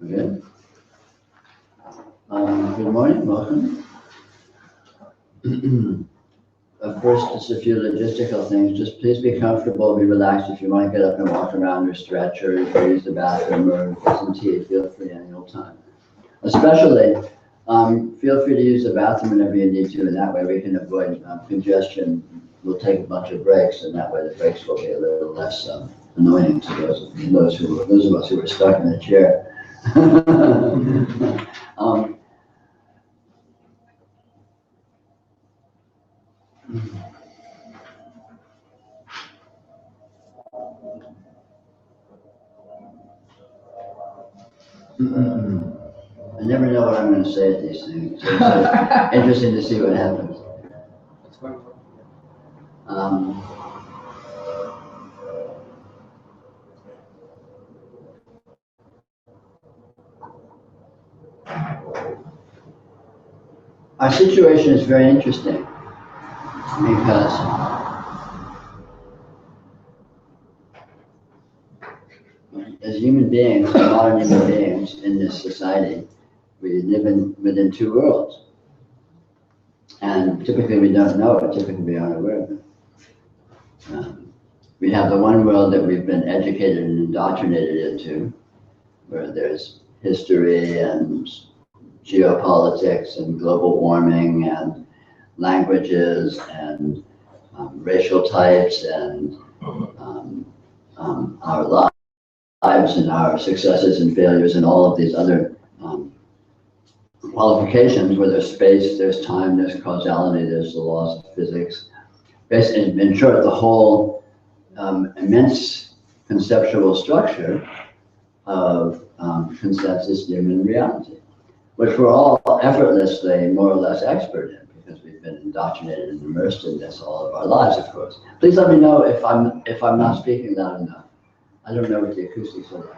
Okay. Good morning, welcome. First, just a few logistical things. Just please be comfortable, be relaxed. If you want to get up and walk around or stretch or use the bathroom or get some tea, feel free any old time. Especially, feel free to use the bathroom whenever you need to, and that way we can avoid congestion. We'll take a bunch of breaks, and that way the breaks will be a little less annoying to those of us who are stuck in a chair. I never know what I'm going to say at these things. So it's interesting to see what happens. Our situation is very interesting because as human beings, modern human beings in this society, we live within two worlds. And typically we don't know it, typically we aren't aware of it. We have the one world that we've been educated and indoctrinated into, where there's history and geopolitics and global warming and languages and racial types and our lives and our successes and failures and all of these other qualifications where there's space, there's time, there's causality, there's the laws of physics. Basically, in short, the whole immense conceptual structure of consensus human reality, which we're all effortlessly more or less expert in because we've been indoctrinated and immersed in this all of our lives, of course. Please let me know if I'm not speaking loud enough. I don't know what the acoustics are like.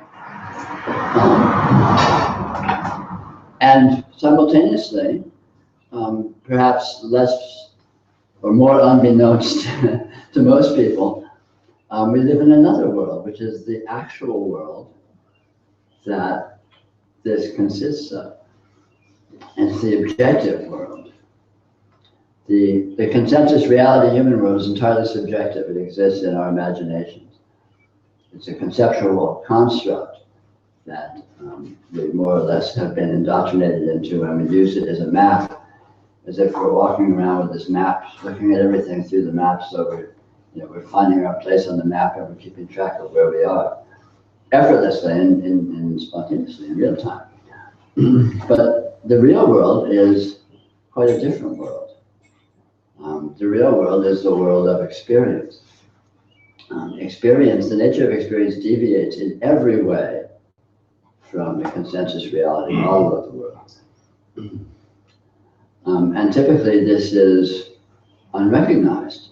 And simultaneously, perhaps less or more unbeknownst to most people, we live in another world, which is the actual world that this consists of. It's the objective world. The consensus reality human world is entirely subjective. It exists in our imaginations. It's a conceptual construct that we more or less have been indoctrinated into, and we use it as a map, as if we're walking around with this map, looking at everything through the map, so we're finding our place on the map and we're keeping track of where we are, effortlessly and spontaneously in real time. But the real world is quite a different world. The real world is the world of experience. The nature of experience deviates in every way from the consensus reality model of the world. And typically this is unrecognized,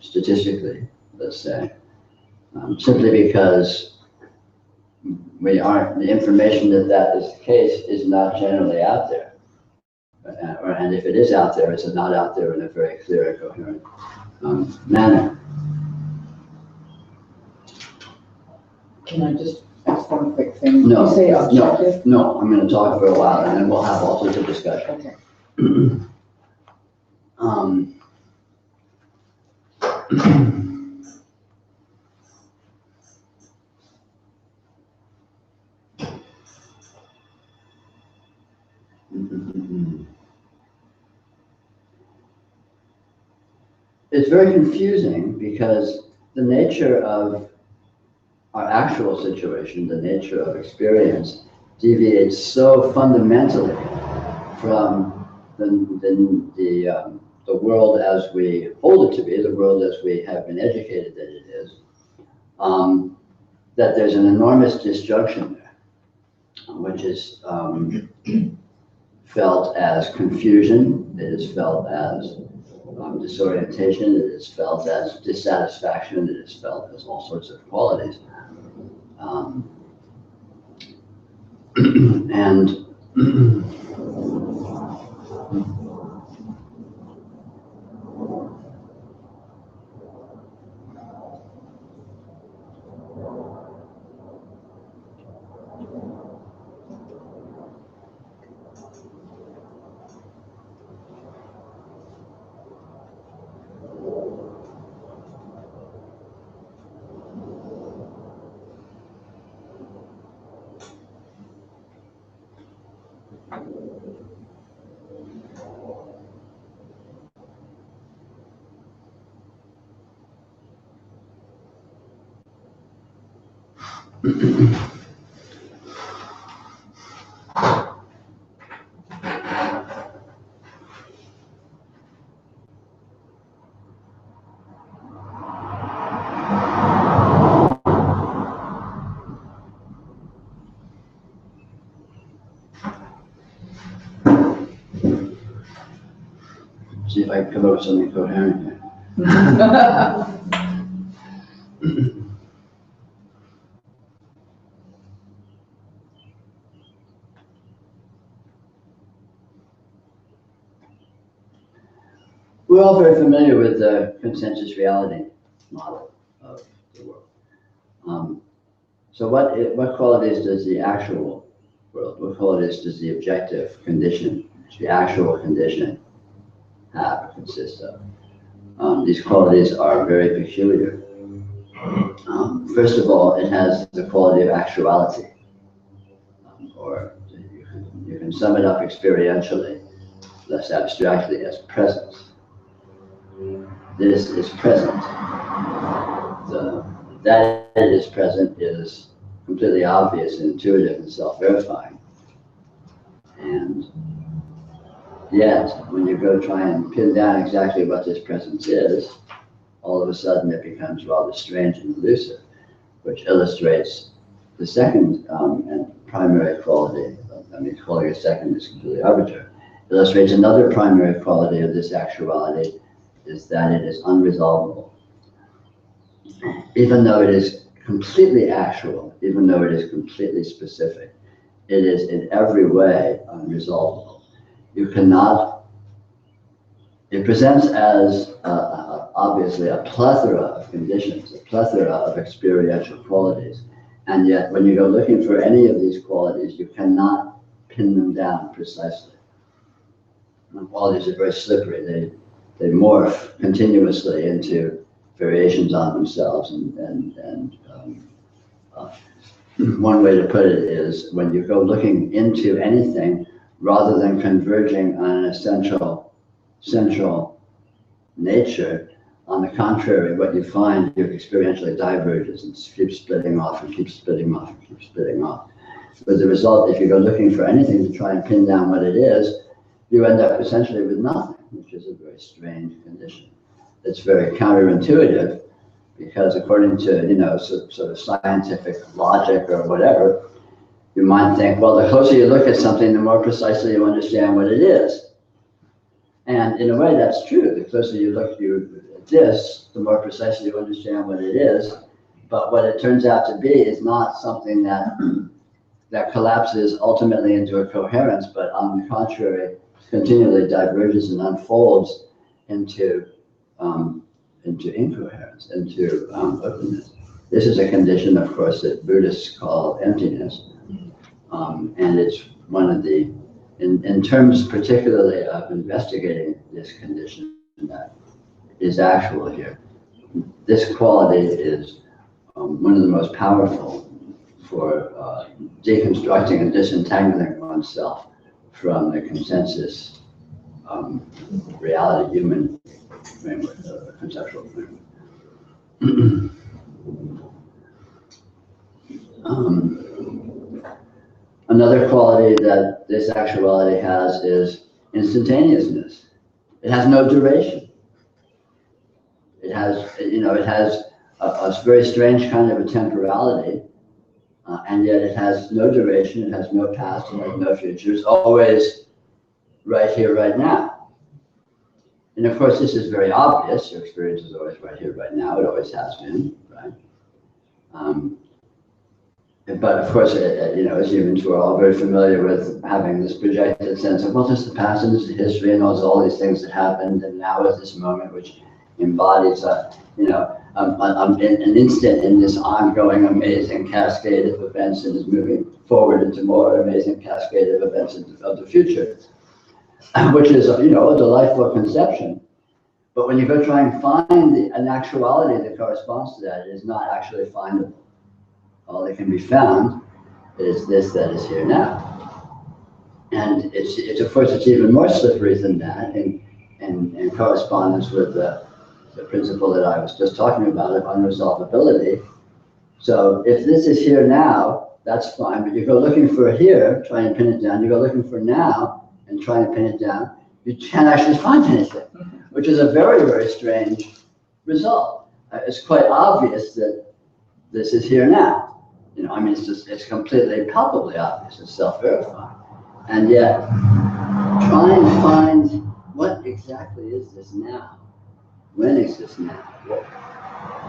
statistically, let's say, simply because the information that is the case is not generally out there. And if it is out there, it's not out there in a very clear and coherent manner. Can I just ask one quick thing? No, you say objective? No, I'm going to talk for a while and then we'll have all sorts of discussion. Okay. It's very confusing because the nature of our actual situation, the nature of experience, deviates so fundamentally from the world as we hold it to be, the world as we have been educated that it is, that there's an enormous disjunction there, which is felt as confusion, it is felt as disorientation, it is felt as dissatisfaction, it is felt as all sorts of qualities. And See if I can come up with something coherent here. We're all very familiar with the consensus reality model of the world. So what qualities does the actual world, what qualities does the objective condition, the actual condition have, consist of? These qualities are very peculiar. First of all, it has the quality of actuality, or you can sum it up experientially, less abstractly, as presence. This is present. That it is present is completely obvious, intuitive, and self-verifying. And yet, when you go try and pin down exactly what this presence is, all of a sudden it becomes rather strange and elusive, which illustrates the second and primary quality. I mean, calling it second is completely arbitrary. Illustrates another primary quality of this actuality is that it is unresolvable. Even though it is completely actual, even though it is completely specific, it is in every way unresolvable. You cannot, it presents as obviously a plethora of conditions, a plethora of experiential qualities. And yet when you go looking for any of these qualities, you cannot pin them down precisely. And qualities are very slippery. They morph continuously into variations on themselves. And one way to put it is when you go looking into anything, rather than converging on an essential central nature, on the contrary, what you find, you experientially diverges and keeps splitting off and keeps splitting off and keeps splitting off. With the result, if you go looking for anything to try and pin down what it is, you end up essentially with nothing, which is a very strange condition. It's very counterintuitive because according to, sort of scientific logic or whatever, you might think, well, the closer you look at something, the more precisely you understand what it is. And in a way, that's true. The closer you look at this, the more precisely you understand what it is. But what it turns out to be is not something that collapses ultimately into a coherence, but on the contrary, continually diverges and unfolds into incoherence, into openness. This is a condition, of course, that Buddhists call emptiness. And it's one of the, in terms particularly of investigating this condition that is actual here, this quality is one of the most powerful for deconstructing and disentangling oneself from the consensus reality, human framework, conceptual framework. Another quality that this actuality has is instantaneousness. It has no duration. It has, it has a very strange kind of a temporality, and yet it has no duration, it has no past, it has no future. It's always right here, right now. And of course, this is very obvious. Your experience is always right here, right now. It always has been, right? But of course, as humans, we're all very familiar with having this projected sense of, well, there's the past and there's the history and there's all these things that happened, and now is this moment which embodies an instant in this ongoing amazing cascade of events and is moving forward into more amazing cascade of events of the future, which is a delightful conception. But when you go try and find an actuality that corresponds to that, it is not actually findable. All that can be found is this that is here now. And it's of course, it's even more slippery than that in correspondence with the principle that I was just talking about of unresolvability. So if this is here now, that's fine, but you go looking for here, try and pin it down, you go looking for now and try and pin it down, you can't actually find anything, which is a very, very strange result. It's quite obvious that this is here now. You know, I mean, it's completely palpably obvious, it's self-verifying. And yet, try and find what exactly is this now? When is this now?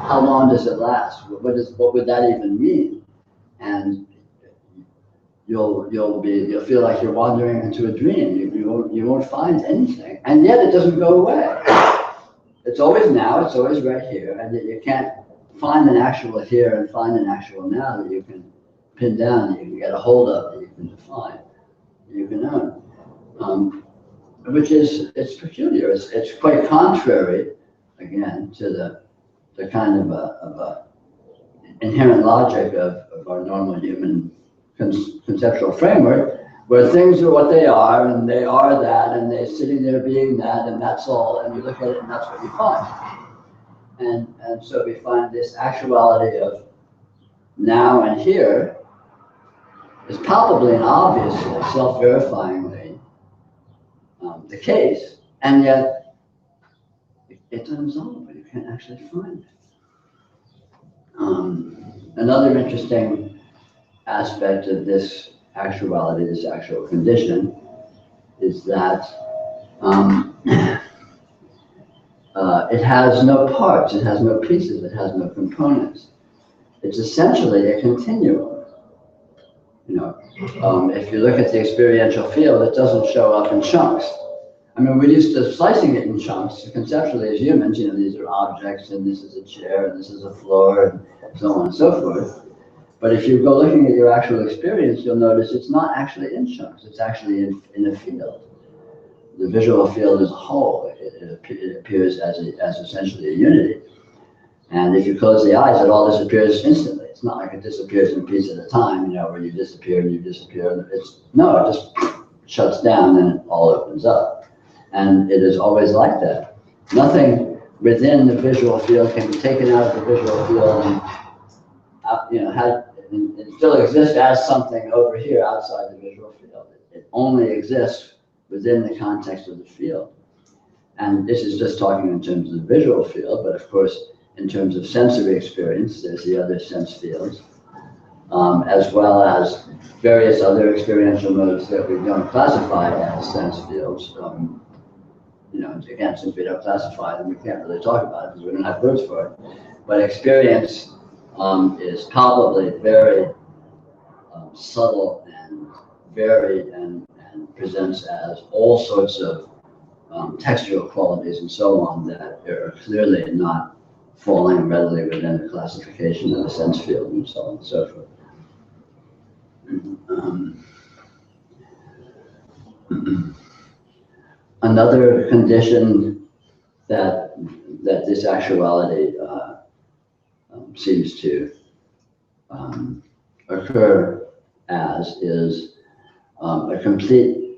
How long does it last? What would that even mean? And you'll feel like you're wandering into a dream. You won't find anything, and yet it doesn't go away. It's always now. It's always right here, and yet you can't find an actual here and find an actual now that you can pin down, that you can get a hold of, that you can define, that you can own. Which is, it's peculiar. It's quite contrary, again, to the kind of a inherent logic of our normal human conceptual framework, where things are what they are, and they are that, and they're sitting there being that, and that's all, and you look at it, and that's what you find. And so we find this actuality of now and here is palpably and obviously, self-verifyingly the case, and yet it's unsolvable. You can't actually find it. Another interesting aspect of this actuality, this actual condition, is that it has no parts, it has no pieces, it has no components. It's essentially a continuum. You know, if you look at the experiential field, it doesn't show up in chunks. I mean, we're used to slicing it in chunks conceptually as humans. You know, these are objects, and this is a chair, and this is a floor, and so on and so forth. But if you go looking at your actual experience, you'll notice it's not actually in chunks. It's actually in a field. The visual field as a whole, it appears as essentially a unity. And if you close the eyes, it all disappears instantly. It's not like it disappears in a piece at a time, you know, where you disappear and you disappear. It just shuts down and it all opens up. And it is always like that. Nothing within the visual field can be taken out of the visual field and, it still exists as something over here outside the visual field. It only exists within the context of the field. And this is just talking in terms of the visual field, but of course, in terms of sensory experience, there's the other sense fields, as well as various other experiential modes that we don't classify as sense fields. Again, since we don't classify them, we can't really talk about it because we don't have words for it. But experience is palpably very subtle and varied and presents as all sorts of textual qualities and so on that are clearly not falling readily within the classification of the sense field and so on and so forth. Another condition that this actuality seems to occur as is a complete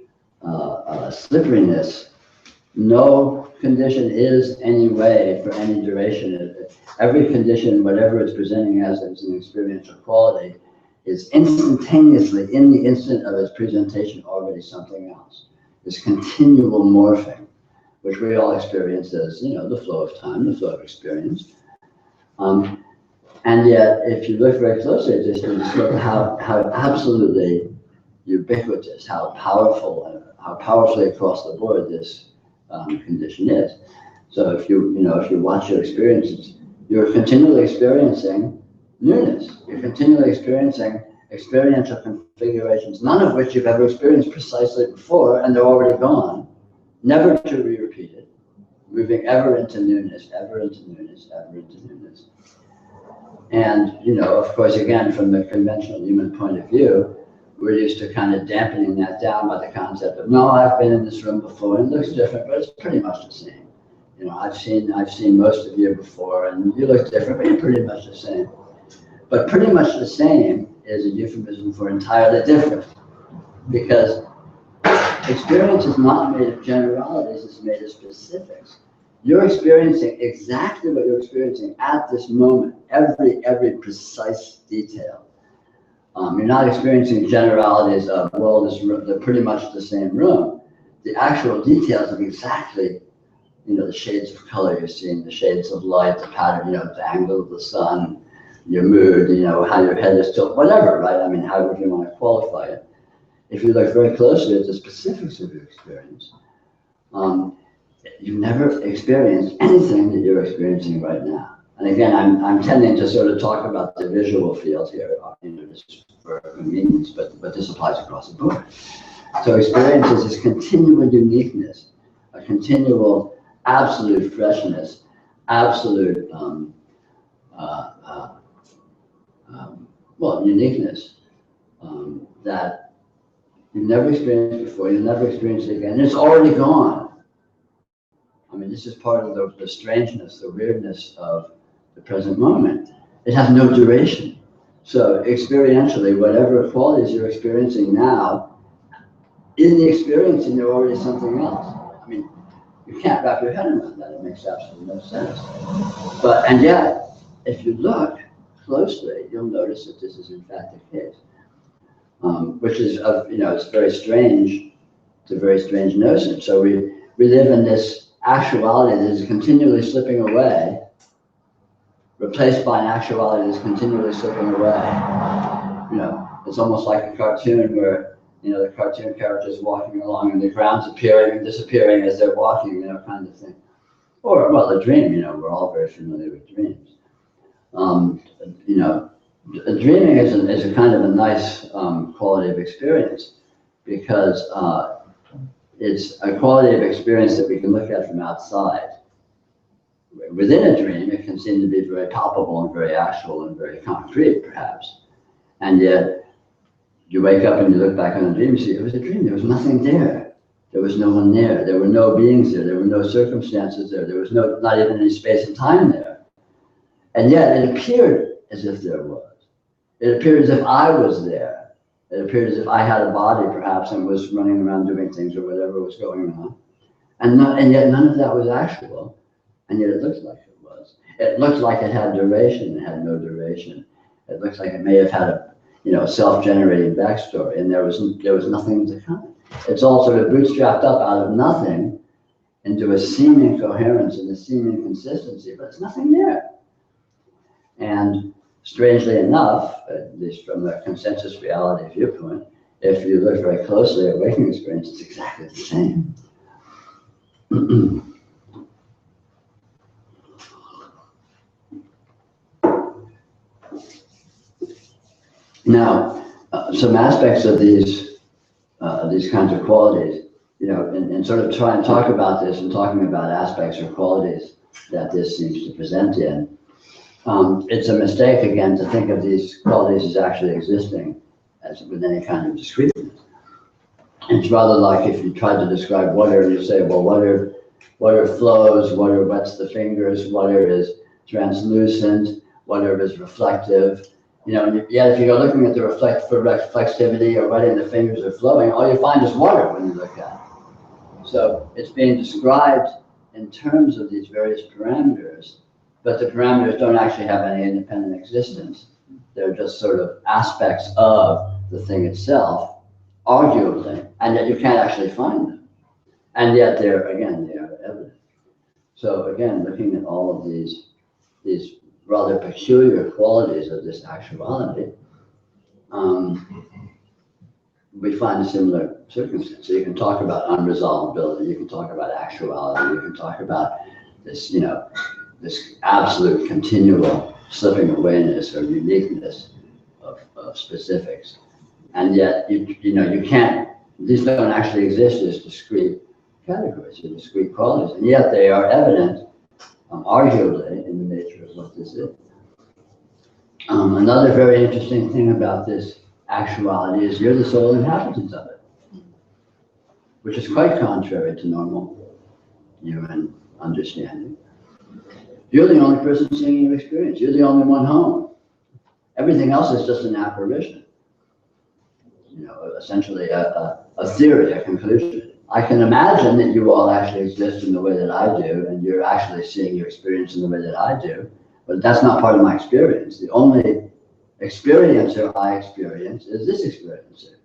slipperiness. No condition is any way for any duration. Every condition, whatever it's presenting as an experiential quality, is instantaneously, in the instant of its presentation, already something else. This continual morphing, which we all experience as, the flow of time, the flow of experience. And yet, if you look very closely at this, you discover how absolutely ubiquitous, how powerfully across the board this condition is. So if you watch your experiences, you're continually experiencing newness. You're continually experiencing experiential configurations, none of which you've ever experienced precisely before, and they're already gone, never to be repeated, moving ever into newness, ever into newness, ever into newness. And, of course, again, from the conventional human point of view, we're used to kind of dampening that down by the concept of, no, I've been in this room before, and it looks different, but it's pretty much the same. I've seen most of you before, and you look different, but you're pretty much the same. But pretty much the same is a euphemism for entirely different, because experience is not made of generalities, it's made of specifics. you're experiencing exactly what you're experiencing at this moment, every precise detail. You're not experiencing generalities of, well, they're pretty much the same room. The actual details of exactly, the shades of color you're seeing, the shades of light, the pattern, the angle of the sun, your mood, how your head is tilted, whatever, right? I mean, however you want to qualify it. If you look very closely at the specifics of your experience, you've never experienced anything that you're experiencing right now. And again, I'm tending to sort of talk about the visual field here, just for convenience, but this applies across the board. So experience is this continual uniqueness, a continual absolute freshness, absolute uniqueness that you've never experienced before, you'll never experience it again, and it's already gone. I mean, this is part of the strangeness, the weirdness of the present moment. It has no duration. So experientially, whatever qualities you're experiencing now, in the experiencing, they're already something else. I mean, you can't wrap your head around that. It makes absolutely no sense. And yet, if you look closely, you'll notice that this is in fact the case. Which is, it's very strange. It's a very strange notion. So we live in this actuality that is continually slipping away, replaced by an actuality that's continually slipping away. It's almost like a cartoon where, the cartoon character is walking along and the ground's appearing and disappearing as they're walking, kind of thing. Or, well, a dream, we're all very familiar with dreams. Dreaming is a kind of a nice quality of experience because it's a quality of experience that we can look at from outside. Within a dream, it can seem to be very palpable and very actual and very concrete, perhaps. And yet, you wake up and you look back on a dream, you see it was a dream. There was nothing there. There was no one there. There were no beings there. There were no circumstances there. There was not even any space and time there. And yet, it appeared as if there was. It appeared as if I was there. It appeared as if I had a body, perhaps, and was running around doing things or whatever was going on. And yet none of that was actual. And yet it looked like it was. It looked like it had duration. It had no duration. It looks like it may have had a self-generating backstory, and there was nothing to come. It's all sort of bootstrapped up out of nothing into a seeming coherence and a seeming consistency, but it's nothing there. And strangely enough, at least from the consensus reality viewpoint, if you look very closely at waking experience, it's exactly the same. Now, some aspects of these kinds of qualities, and sort of try and talk about this and talking about aspects or qualities that this seems to present in. It's a mistake, again, to think of these qualities as actually existing as with any kind of discreteness. It's rather like if you tried to describe water and you say, well, water flows, water wets the fingers, water is translucent, water is reflective. Yet if you go looking at the reflexivity or wetting the fingers or flowing, all you find is water when you look at it. So it's being described in terms of these various parameters, but the parameters don't actually have any independent existence. They're just sort of aspects of the thing itself, arguably, and yet you can't actually find them. And yet they are evident. So again, looking at all of these rather peculiar qualities of this actuality, we find a similar circumstance. So you can talk about unresolvability, you can talk about actuality, you can talk about this, this absolute continual slipping awayness or uniqueness of specifics. And yet, you can't, these don't actually exist as discrete categories or discrete qualities, and yet they are evident, arguably, in the nature of what this is. Another very interesting thing about this actuality is you're the sole inhabitant of it, which is quite contrary to normal human understanding. You're the only person seeing your experience. You're the only one home. Everything else is just an apparition. Essentially a theory, a conclusion. I can imagine that you all actually exist in the way that I do, and you're actually seeing your experience in the way that I do, but that's not part of my experience. The only experiencer I experience is this experiencer.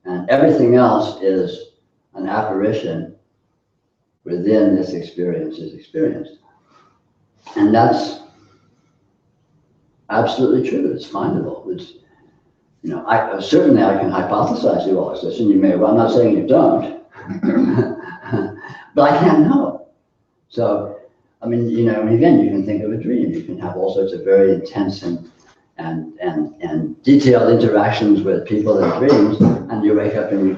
And everything else is an apparition within this experience is experienced. And that's absolutely true. It's findable. It's, you know, certainly I can hypothesize you all exist, and you may, well, I'm not saying you don't, but I can't know. So, I mean, you know, again, you can think of a dream. You can have all sorts of very intense and detailed interactions with people in dreams, and you wake up and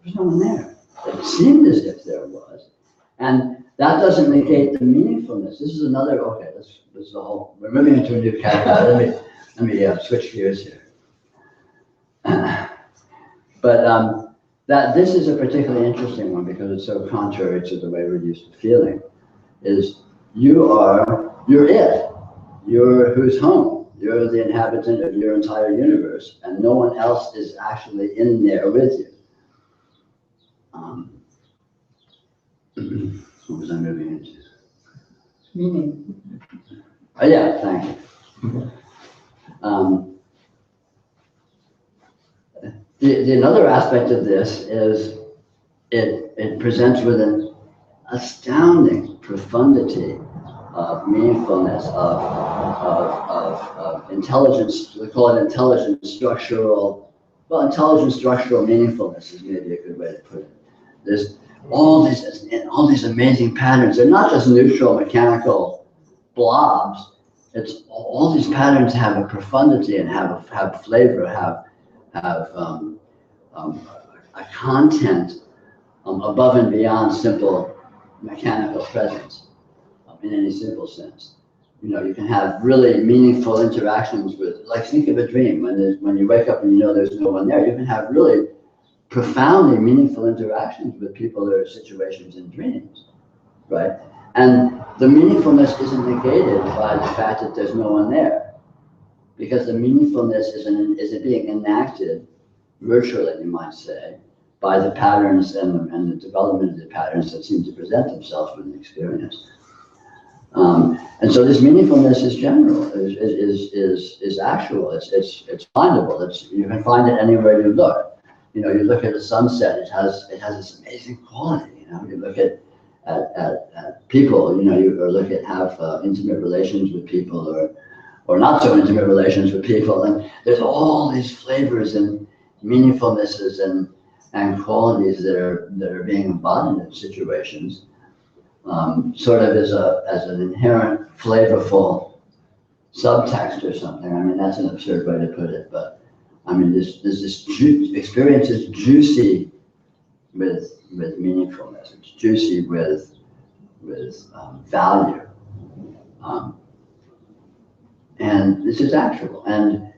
there's no one there. It seemed as if there was. And that doesn't negate the meaningfulness. This is another, okay, this is a whole, we're moving into a new category. Let me switch gears here. But that this is a particularly interesting one because it's so contrary to the way we're used to feeling, is you're it. You're who's home. You're the inhabitant of your entire universe, and no one else is actually in there with you. What was I moving into? Meaning. Oh yeah, thank you. Another aspect of this is it presents with an astounding profundity of meaningfulness, of intelligence. We call it intelligent structural meaningfulness is maybe a good way to put it. There's all these amazing patterns. They're not just neutral mechanical blobs. It's all these patterns have a profundity and have flavor, have a content above and beyond simple mechanical presence in any simple sense. You know, you can have really meaningful interactions with, like, think of a dream. When you wake up and you know there's no one there, you can have really profoundly meaningful interactions with people or situations in dreams, right? And the meaningfulness isn't negated by the fact that there's no one there, because the meaningfulness is being enacted virtually, you might say, by the patterns and the development of the patterns that seem to present themselves with an experience. And so this meaningfulness is general, is actual, it's findable. You can find it anywhere you look. You know, you look at a sunset, it has this amazing quality. You know, you look at people, you know, or look at have intimate relations with people, or not so intimate relations with people, and there's all these flavors and meaningfulnesses and qualities that are being embodied in situations, sort of as an inherent flavorful subtext or something. I mean, that's an absurd way to put it, but I mean, this experience is juicy with meaningfulness. It's juicy with value, and this is actual. And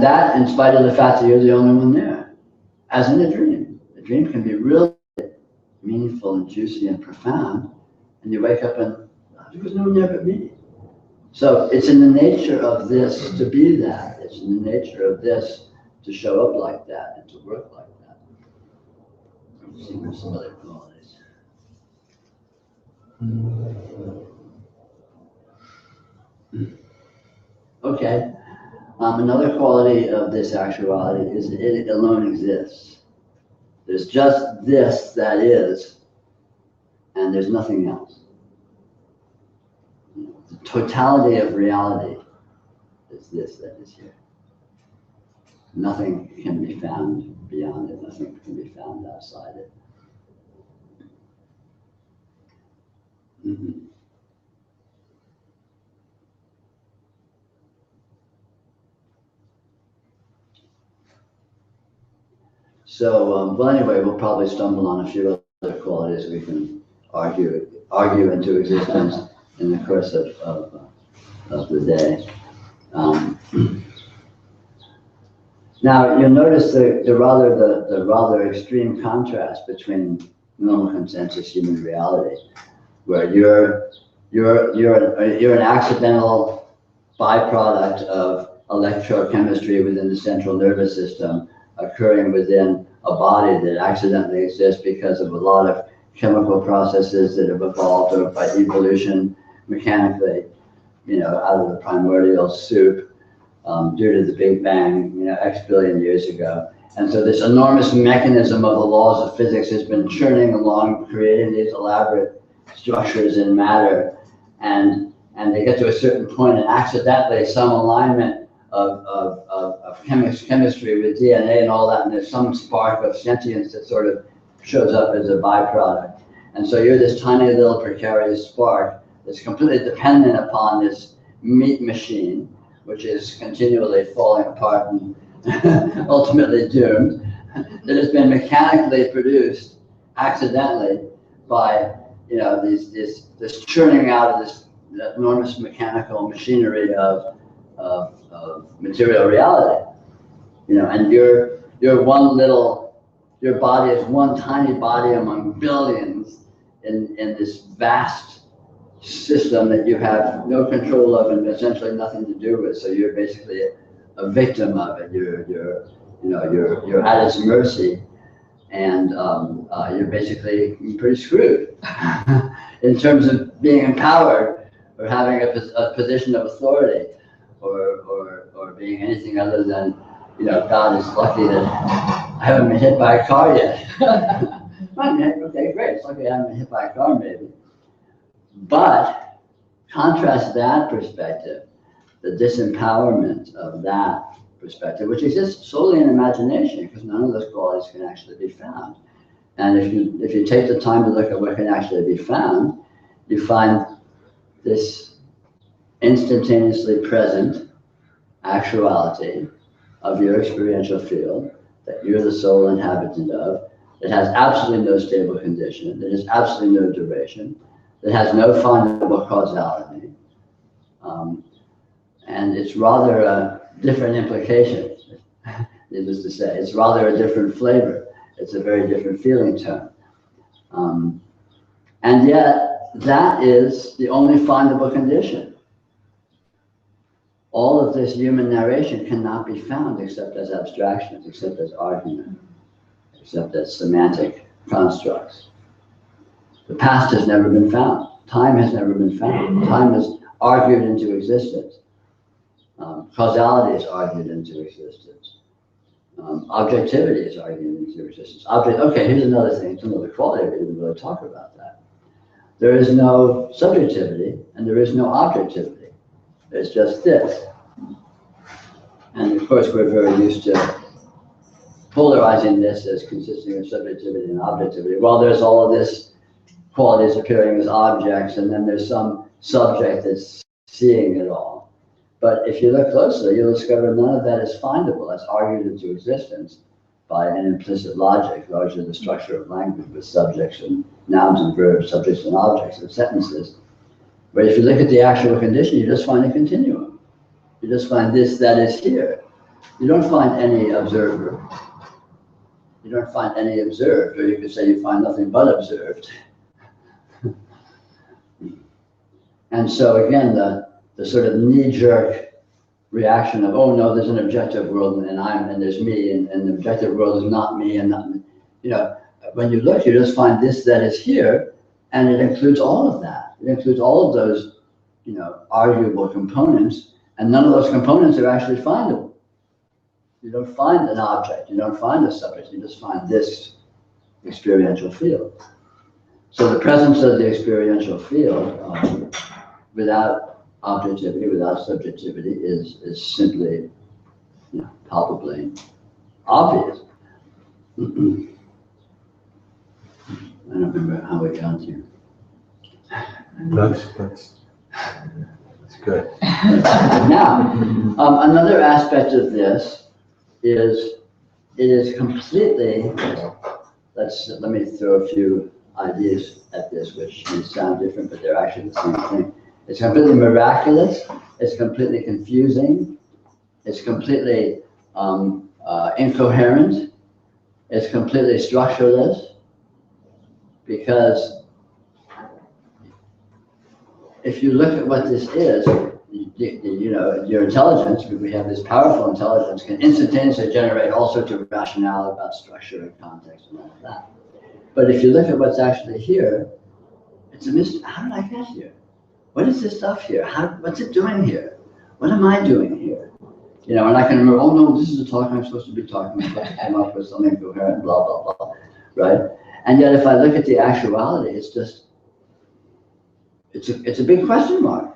that, in spite of the fact that you're the only one there, as in a dream. A dream can be really meaningful and juicy and profound, and you wake up and there was no one there but me. So it's in the nature of this to be that. It's in the nature of this to show up like that and to work like that. Let's see what some other qualities. Okay. Another quality of this actuality is that it alone exists. There's just this that is, and there's nothing else. The totality of reality is this that is here. Nothing can be found beyond it. Nothing can be found outside it. Mm-hmm. So, well, anyway, we'll probably stumble on a few other qualities we can argue into existence in the course of the day. Now, you'll notice the rather extreme contrast between normal consensus human reality, where you're an accidental byproduct of electrochemistry within the central nervous system, occurring within a body that accidentally exists because of a lot of chemical processes that have evolved or by evolution mechanically, out of the primordial soup, due to the Big Bang, X billion years ago. And so this enormous mechanism of the laws of physics has been churning along, creating these elaborate structures in matter. And they get to a certain point, and accidentally some alignment of chemistry with DNA and all that, and there's some spark of sentience that sort of shows up as a byproduct. And so you're this tiny little precarious spark that's completely dependent upon this meat machine, which is continually falling apart and ultimately doomed, that has been mechanically produced accidentally by this churning out of this enormous mechanical machinery of material reality. And your body is one tiny body among billions in this vast system that you have no control of and essentially nothing to do with. So you're basically a victim of it. You're at its mercy, and you're basically pretty screwed in terms of being empowered or having a position of authority, or being anything other than, God is lucky that I haven't been hit by a car yet. Okay, great. It's lucky I haven't been hit by a car, maybe. But contrast that perspective, the disempowerment of that perspective, which exists solely in imagination, because none of those qualities can actually be found. And if you take the time to look at what can actually be found, you find this instantaneously present actuality of your experiential field that you're the sole inhabitant of, that has absolutely no stable condition, that has absolutely no duration, that has no findable causality. And it's rather a different implication, needless to say. It's rather a different flavor. It's a very different feeling tone. And yet, that is the only findable condition. All of this human narration cannot be found except as abstractions, except as argument, except as semantic constructs. The past has never been found. Time has never been found. Time is argued into existence. Causality is argued into existence. Objectivity is argued into existence. Okay, here's another thing. It's another quality. We didn't really talk about that. There is no subjectivity and there is no objectivity. It's just this. And of course, we're very used to polarizing this as consisting of subjectivity and objectivity. Well, there's all of this qualities appearing as objects, and then there's some subject that's seeing it all. But if you look closely, you'll discover none of that is findable. That's argued into existence by an implicit logic, largely the structure of language with subjects and nouns and verbs, subjects and objects and sentences. But if you look at the actual condition, you just find a continuum. You just find this, that is here. You don't find any observer. You don't find any observed, or you could say you find nothing but observed. And so again, the sort of knee-jerk reaction of, oh no, there's an objective world and there's me, and the objective world is not me, and not me. When you look, you just find this, that is here, and it includes all of that. It includes all of those, arguable components, and none of those components are actually findable. You don't find an object, you don't find a subject, you just find this experiential field. So the presence of the experiential field, without objectivity, without subjectivity, is simply, palpably obvious. I don't remember how we got here. That's good. Now, another aspect of this is it is completely, let me throw a few ideas at this, which may sound different, but they're actually the same thing. It's completely miraculous, it's completely confusing, it's completely incoherent, it's completely structureless, because if you look at what this is, you know, your intelligence, we have this powerful intelligence, can instantaneously generate all sorts of rationale about structure and context and all of that. But if you look at what's actually here, it's a mystery. How did I get here? What is this stuff here? What's it doing here? What am I doing here? You know, and I can remember, oh no, this is the talk I'm supposed to be talking. I'm supposed to come up with something coherent, blah, blah, blah, right? And yet if I look at the actuality, it's just, it's a big question mark.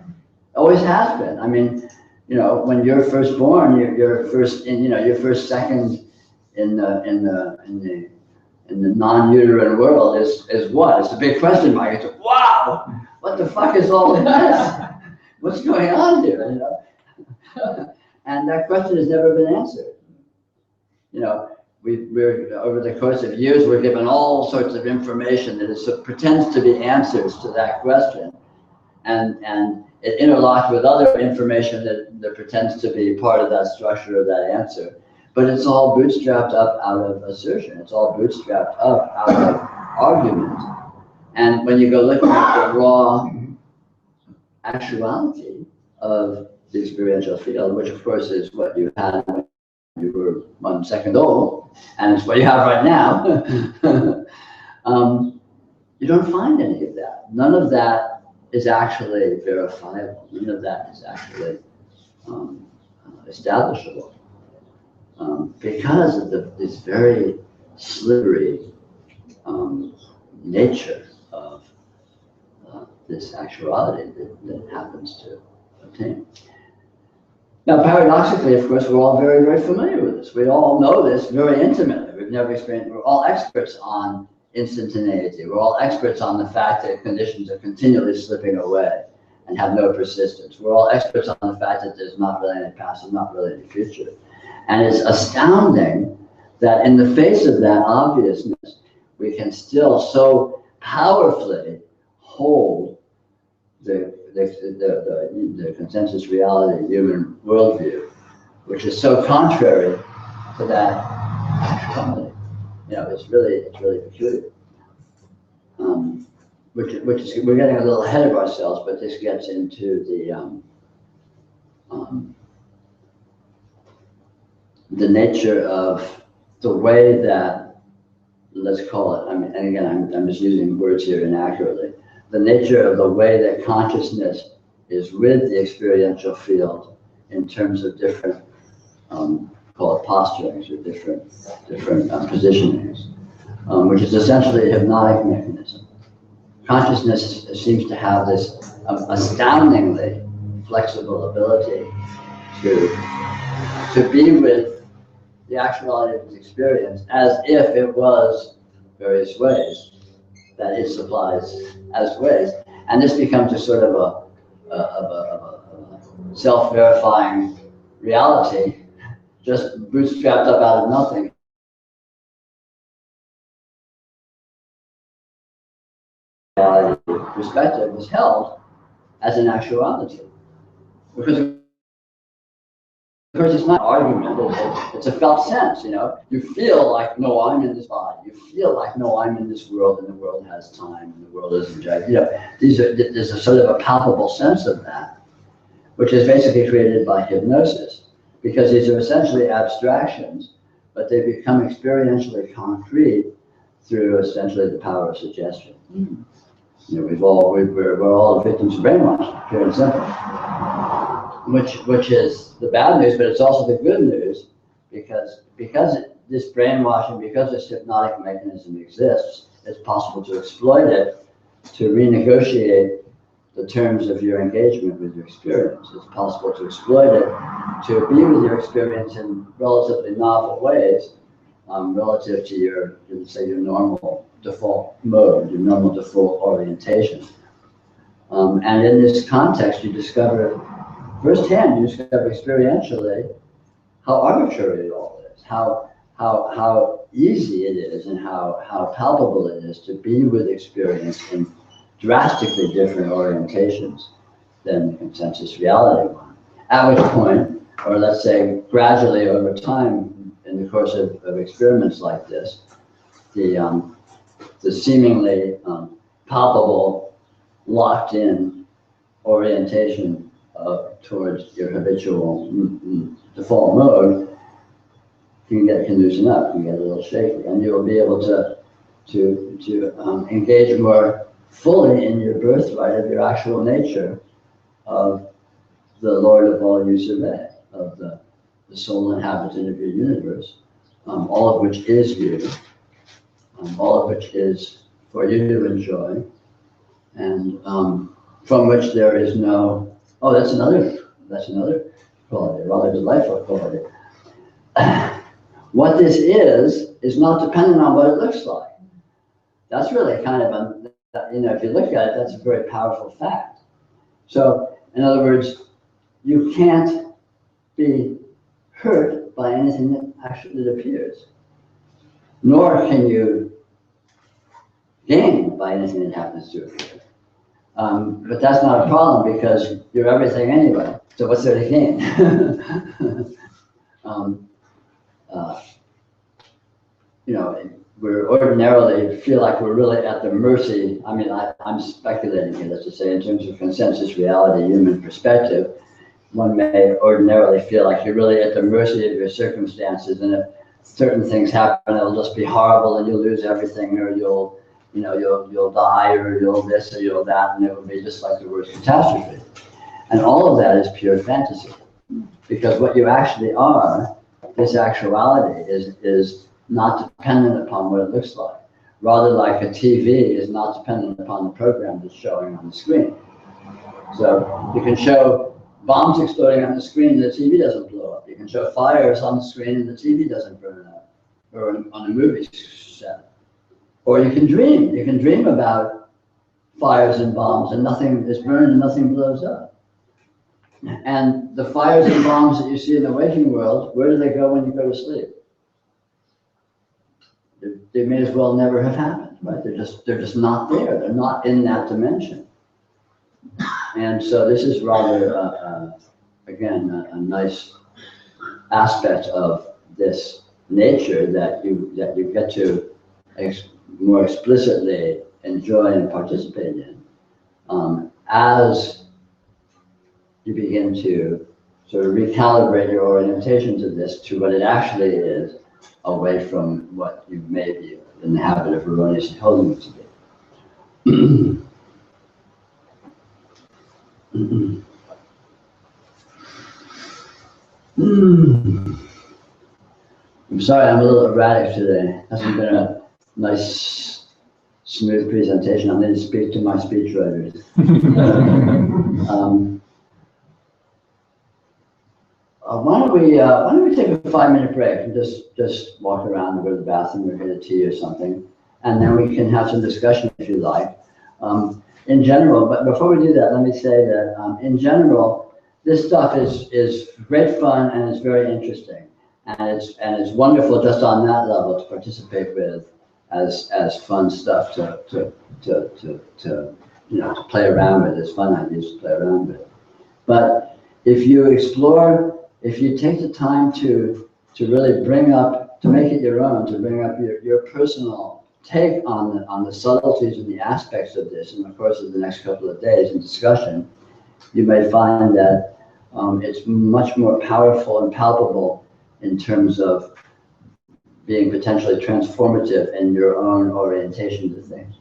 Always has been. I mean, you know, when you're first born, your first second in the non-uterine world is what? It's a big question mark. It's wow, what the fuck is all of this? What's going on here? You know, and that question has never been answered. You know, we're over the course of years, we're given all sorts of information that pretends to be answers to that question, and it interlocks with other information that pretends to be part of that structure of that answer. But it's all bootstrapped up out of assertion. It's all bootstrapped up out of argument. And when you go looking at the raw actuality of the experiential field, which of course is what you had when you were 1 second old, and it's what you have right now, you don't find any of that. None of that is actually verifiable. None of that is actually establishable. Because of this very slippery nature of this actuality that happens to obtain. Now, paradoxically, of course, we're all very, very familiar with this. We all know this very intimately. We've never experienced, we're all experts on instantaneity. We're all experts on the fact that conditions are continually slipping away and have no persistence. We're all experts on the fact that there's not really any past and not really any future. And it's astounding that in the face of that obviousness, we can still so powerfully hold the consensus reality human worldview, which is so contrary to that actuality. You know, it's really peculiar. Which is, we're getting a little ahead of ourselves, but this gets into the nature of the way that, let's call it, I mean, and again, I'm just using words here inaccurately, the nature of the way that consciousness is with the experiential field in terms of different, call it posturings or different positionings, which is essentially a hypnotic mechanism. Consciousness seems to have this astoundingly flexible ability to be with the actuality of its experience as if it was various ways that it supplies as ways. And this becomes a sort of a self-verifying reality, just bootstrapped up out of nothing. Perspective is held as an actuality. Because of course it's not argument, it's a felt sense, you know. You feel like, no, I'm in this body. You feel like, no, I'm in this world, and the world has time, and the world is objective. You know, there's a sort of a palpable sense of that, which is basically created by hypnosis, because these are essentially abstractions, but they become experientially concrete through essentially the power of suggestion. Mm. You know, we're all victims of brainwashing, pure and simple. Which is the bad news, but it's also the good news, because this brainwashing, because this hypnotic mechanism exists, it's possible to exploit it to renegotiate the terms of your engagement with your experience. It's possible to exploit it to be with your experience in relatively novel ways, relative to your, say, your normal default mode, your normal default orientation. And in this context, you discover firsthand, you discover experientially how arbitrary it all is, how easy it is, and how palpable it is to be with experience in drastically different orientations than the consensus reality one. At which point, or let's say gradually over time, in the course of experiments like this, the seemingly palpable, locked-in orientation towards your habitual default mode, you can loosen up, you get a little shaky, and you'll be able to engage more fully in your birthright of your actual nature of the Lord of all you survey, of the sole inhabitant of your universe, all of which is you, all of which is for you to enjoy, and from which there is no, oh, that's another quality, rather delightful quality. What this is not dependent on what it looks like. That's really kind of, if you look at it, that's a very powerful fact. So, in other words, you can't be hurt by anything that actually appears, nor can you gain by anything that happens to appear. But that's not a problem because you're everything anyway. So what's there to gain? We ordinarily feel like we're really at the mercy. I mean, I'm speculating here, let's just say, in terms of consensus reality, human perspective, one may ordinarily feel like you're really at the mercy of your circumstances, and if certain things happen, it'll just be horrible, and you'll lose everything, or you'll die, or you'll this, or you'll that, and it will be just like the worst catastrophe. And all of that is pure fantasy, because what you actually are, this actuality, is not dependent upon what it looks like. Rather, like a TV is not dependent upon the program that's showing on the screen. So you can show bombs exploding on the screen and the TV doesn't blow up. You can show fires on the screen and the TV doesn't burn up, or on a movie set. Or you can dream. You can dream about fires and bombs and nothing is burned and nothing blows up. And the fires and bombs that you see in the waking world, where do they go when you go to sleep? They may as well never have happened, right? They're just not there. They're not in that dimension. And so this is rather, again, a nice aspect of this nature that you get to more explicitly enjoy and participate in as you begin to sort of recalibrate your orientation to this, to what it actually is, away from what you may be in the habit of erroneously holding it to be. I'm sorry, I'm a little erratic today. Hasn't been a nice, smooth presentation. I'm going to speak to my speechwriters. Why don't we take a 5-minute break and just walk around and go to the bathroom or get a tea or something, and then we can have some discussion if you like. In general, but before we do that, let me say that in general, this stuff is great fun and it's very interesting, and it's wonderful just on that level to participate with as fun stuff to play around with. It's fun ideas to play around with, but if you explore. If you take the time to really to make it your own, to bring up your personal take on the subtleties and the aspects of this in the course of the next couple of days in discussion, you may find that it's much more powerful and palpable in terms of being potentially transformative in your own orientation to things.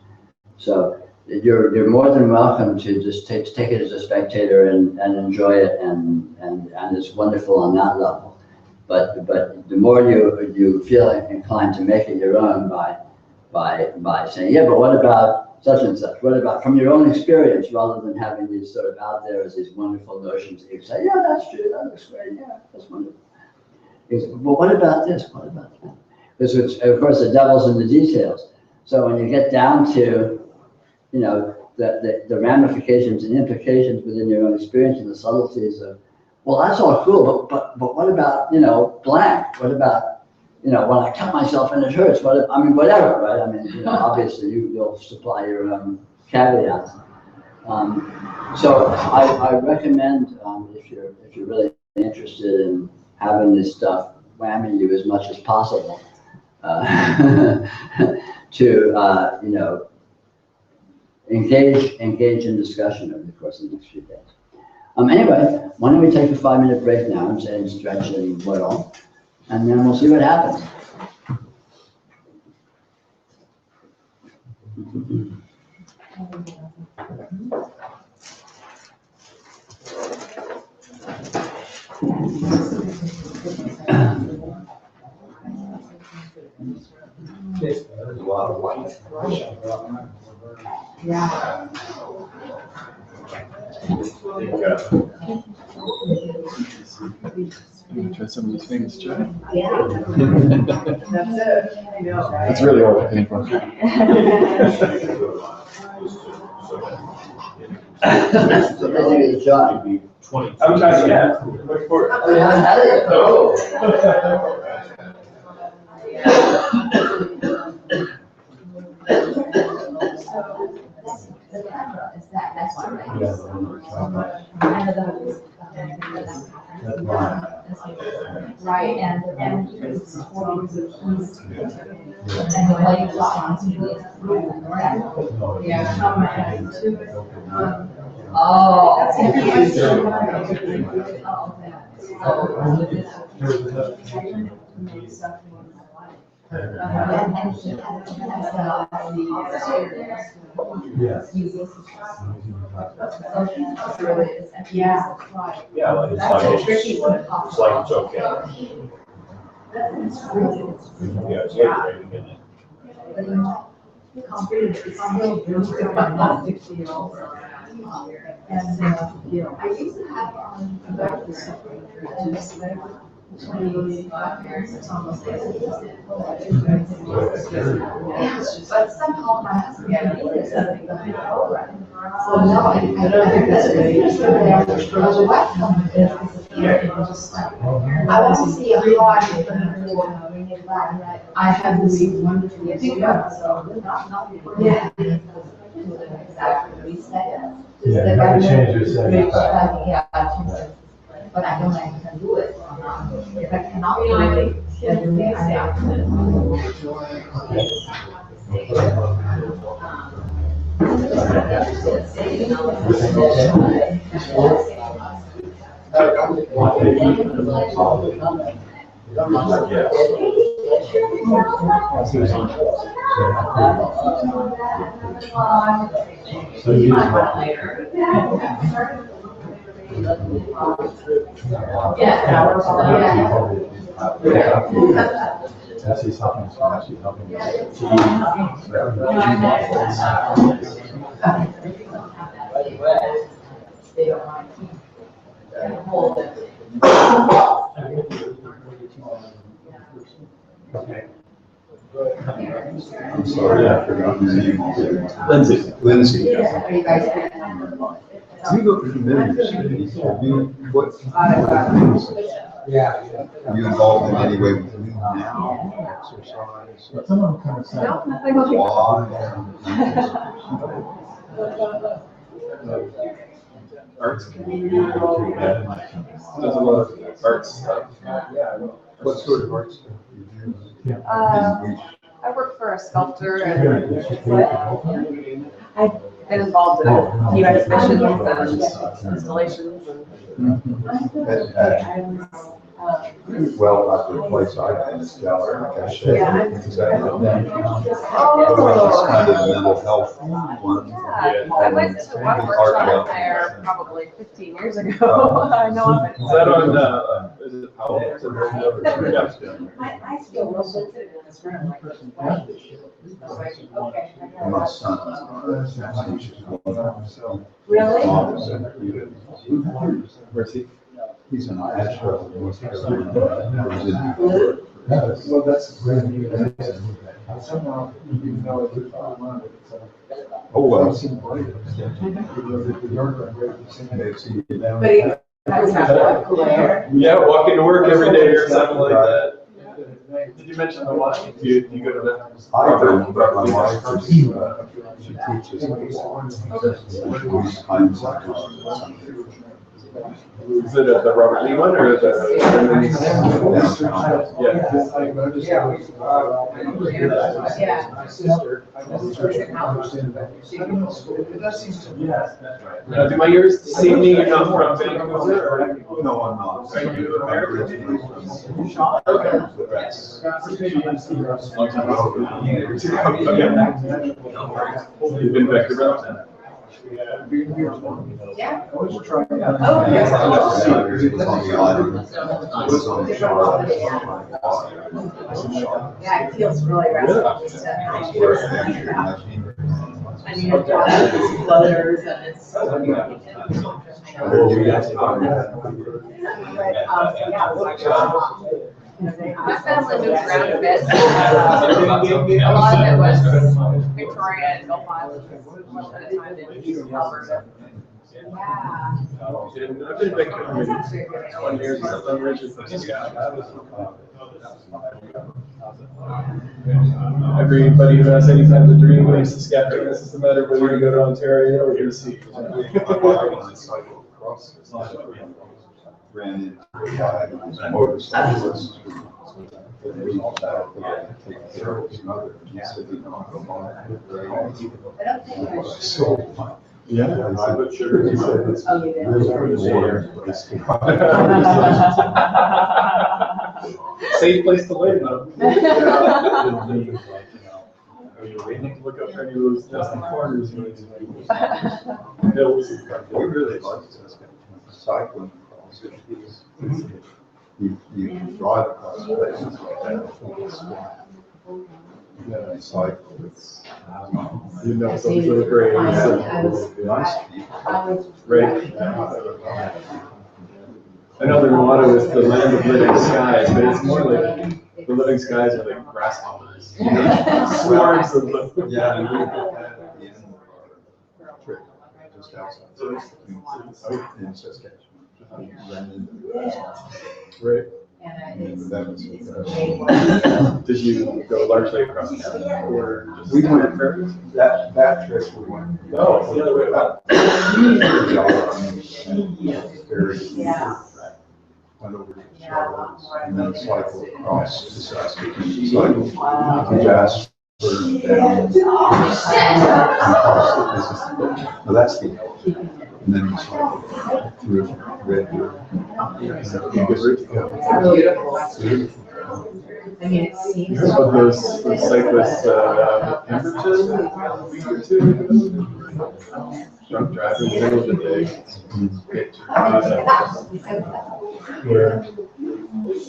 So you're more than welcome to just take it as a spectator and enjoy it, and it's wonderful on that level. But the more you feel inclined to make it your own by saying, yeah, but what about such and such? What about from your own experience, rather than having these sort of out there as these wonderful notions that you say, yeah, that's true, that looks great, yeah, that's wonderful. But what about this? What about that? Because of course the devil's in the details. So when you get down to the ramifications and implications within your own experience and the subtleties of, well, that's all cool, but what about, blank? What about, when I cut myself and it hurts? Whatever, right? Obviously you'll supply your own caveats. So I recommend, if you're really interested in having this stuff whammy you as much as possible, to engage in discussion over the course of the next few days. Anyway, why don't we take a 5-minute break now and stretch and whirl, and then we'll see what happens. There's a lot of white. Yeah. Try some of these things, Joe. Yeah. That's it. That's really all I came from. So basically, the shot. I'm trying to get. Look for it. Oh, you haven't had it yet? Oh. Right, and it's and the way it's constantly improving, right? Oh. Yeah. Yeah, like it's like it's okay. Yeah, it's liberating, isn't it? I used to have, but somehow my husband needed something. So now I don't think that's the wife comes in. I want to see how I can bring it back. I have this wonderful idea, so yeah. Exactly, reset it. Yeah, you have to change your setting. Yeah, but I don't know if I can do it. If I cannot do it, then I have I see something, so I see something. I'm sorry, I forgot his name. Lindsay. Lindsay. Are you guys good? You go to the members, are you involved in any way with me now? Exercise? Someone kind of said. Arts. Does a lot of arts stuff. What sort of art stuff you do? I work for a sculptor and I've been involved in a few exhibitions and installations and. Well, at the place I've been, it's gallery, Yeah. is that it's kind of the mental health one. Yeah, I went to one workshop there probably 15 years ago. I know of it. Is that on, is it Powell? Is it over? I still listen to it in this room, like, okay. My son, so. Really? Where's he? He's an Asheville, North Carolina. Well, that's brand new. Somehow, you know, it's one. Oh, well. I've seen plenty of them. But he has that career. Yeah, walking to work every day or something like that. Did you mention the one? Do you go to the? I don't, but my wife, she teaches. Is it at the Robert Lee one or the? Yeah. My sister. Do my ears see me? You're not from Vancouver or? No, I'm not. Are you American? Okay. You've been back around? Yeah. Oh, yes. Yeah, it feels really restful. I mean, it's got floaters and it's so beautiful. My family moved around a bit. A lot of it was Victoria and Gulf Islands, most of the time in Alberta. Yeah. I've been back maybe 20 years or something. Everybody who has any time to dream of Saskatchewan, this is the matter whether you go to Ontario or BC. Ran into a guy who was a motorcyclist. And we all sat there and take care of his mother. And he said, you know, I'm on that. So, yeah, I put sugar. He said, it's really boring place to go. Safe place to live, though. Look up any of those dusty corners. Hills. We really liked this cycling across it. You drive across places like that. Yeah, I cycle. You know, some sort of great. Nice people. Right. I know their motto is the land of living skies, but it's more like the living skies are like grasshoppers. Swarms of them. Yeah, and we had that at the end of our trip, just outside in Saskatchewan. Ran into the grasshoppers. Right. And that was Did you go largely across Canada or just we went ferries? that trip we went. No, it's the other way about. Yeah. Went over to Charlotte and then cycled across to Saskatchewan. Cycled to Jasper. No, that's the and then we cycled through Red Deer. Beautiful. I mean, it seems. You heard about those cyclists, Pemberton, a week or two ago? Drunk driving in the middle of the day. We're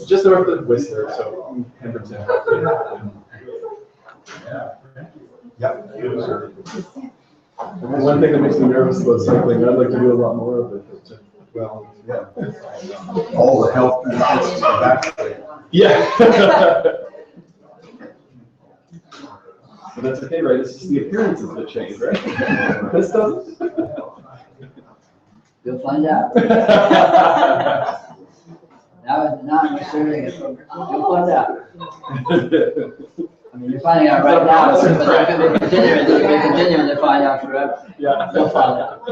just north of Whistler, so Pemberton. Yep. One thing that makes me nervous about cycling, I'd like to do a lot more of it. Well, yeah. All the health benefits are back there. Yeah. But that's okay, right? It's just the appearances that change, right? This doesn't. You'll find out. Now I'm assuming it. You'll find out. I mean, you're finding out right now. But you're continuing to find out forever. Yeah. You'll find out.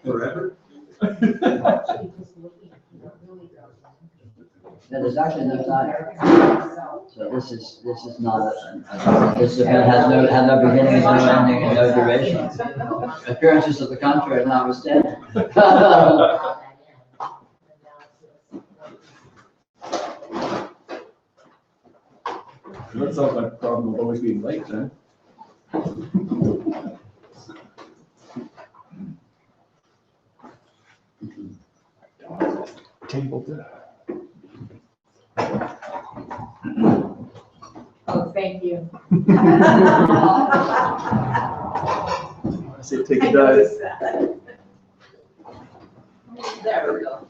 Forever? Yeah, there's actually no time. So this is not this event has no beginning, no ending, and no duration. Appearances of the contrary notwithstanding. That sounds like a problem of always being late, then. Table to. Oh, thank you. I say take a dive. There we go.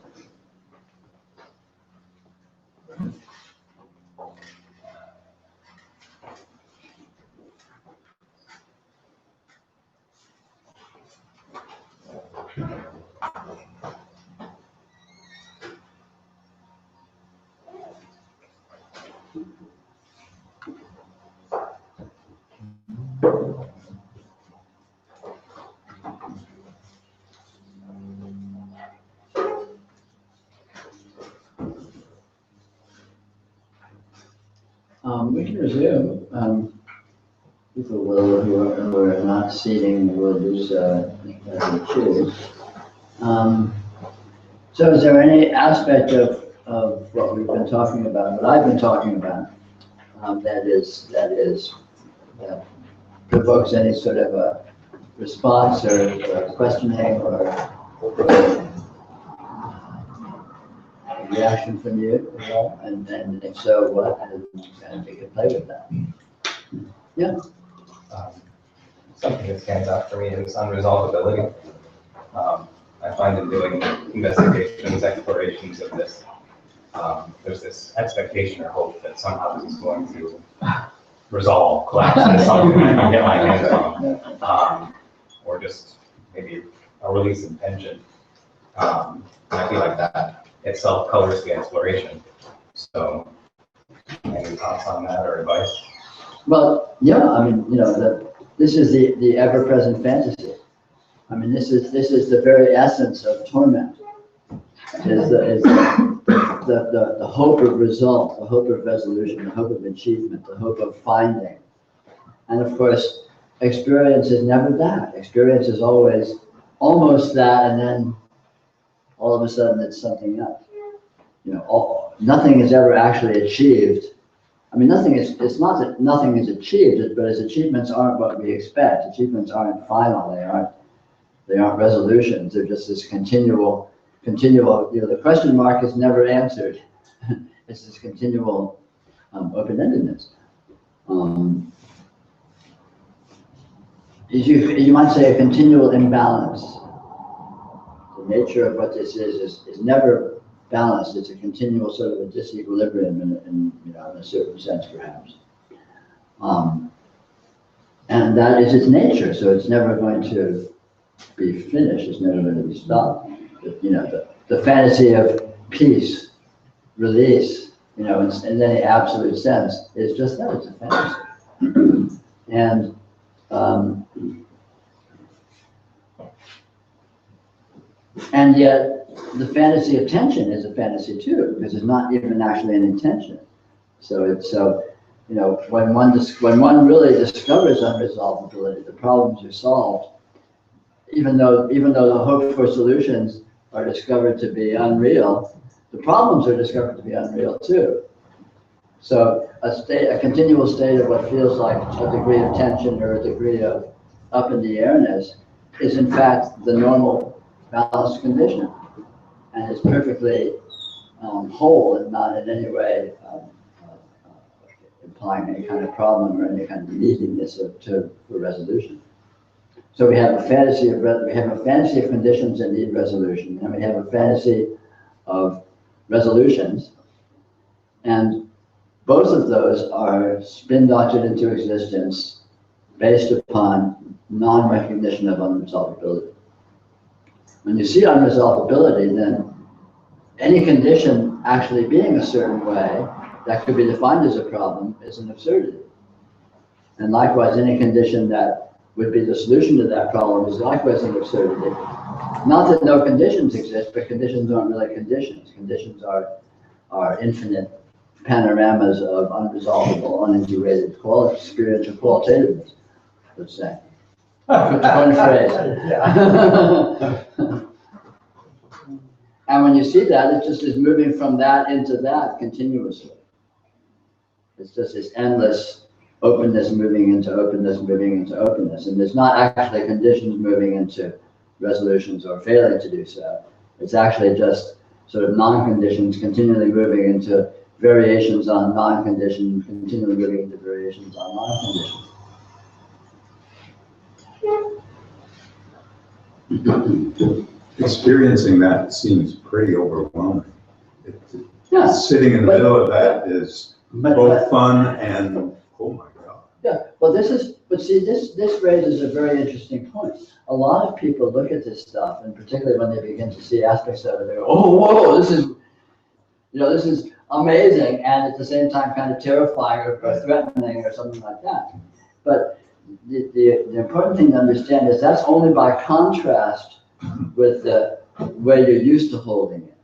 We can resume. People will, who are not seating, will do so as they choose. So is there any aspect of what we've been talking about, what I've been talking about, that provokes any sort of a response or questioning or reaction from you? And if so, what? And we can play with that. Yeah. Something that stands out for me is unresolvability. I find in doing investigations, explorations of this, there's this expectation or hope that somehow this is going to resolve, collapse into something I can get my hands on, or just maybe a release of tension. And I feel like that itself colors the exploration. So, any thoughts on that or advice? Well, yeah, I mean, this is the ever-present fantasy. I mean, this is the very essence of torment. Is the hope of result, the hope of resolution, the hope of achievement, the hope of finding. And of course, experience is never that. Experience is always almost that, and then all of a sudden it's something else. Nothing is ever actually achieved. I mean, it's not that nothing is achieved, but its achievements aren't what we expect. Achievements aren't final, they aren't resolutions. They're just this continual, the question mark is never answered. It's this continual open-endedness. You might say a continual imbalance. The nature of what this is never balanced. It's a continual sort of a disequilibrium in a certain sense, perhaps. And that is its nature, so it's never going to be finished. It's never going to be stopped. The fantasy of peace, release, in any absolute sense, is just that. It's a fantasy. And yet, the fantasy of tension is a fantasy too, because it's not even actually an intention. When one really discovers unresolvability, the problems are solved. Even though the hope for solutions are discovered to be unreal, the problems are discovered to be unreal too. So a continual state of what feels like a degree of tension or a degree of up in the airness is in fact the normal balanced condition, and it's perfectly whole and not in any way implying any kind of problem or any kind of neediness for resolution. So we have a fantasy of conditions that need resolution, and we have a fantasy of resolutions, and both of those are spin-doctored into existence based upon non-recognition of unresolvability. When you see unresolvability, then any condition actually being a certain way that could be defined as a problem is an absurdity. And likewise, any condition that would be the solution to that problem is likewise an absurdity. Not that no conditions exist, but conditions aren't really conditions. Conditions are infinite panoramas of unresolvable, unintegrated experiential qualitativeness, let's say. One phrase. And when you see that, it just is moving from that into that continuously. It's just this endless openness moving into openness, moving into openness. And there's not actually conditions moving into resolutions or failing to do so. It's actually just sort of non-conditions continually moving into variations on non-conditions, continually moving into variations on non-conditions. Experiencing that seems pretty overwhelming. Yeah. Sitting in the middle of that is both fun and, oh my God. Yeah, well this raises a very interesting point. A lot of people look at this stuff, and particularly when they begin to see aspects of it, they go, oh, whoa, this is amazing, and at the same time kind of terrifying or threatening or something like that. But the important thing to understand is that's only by contrast with the way you're used to holding it.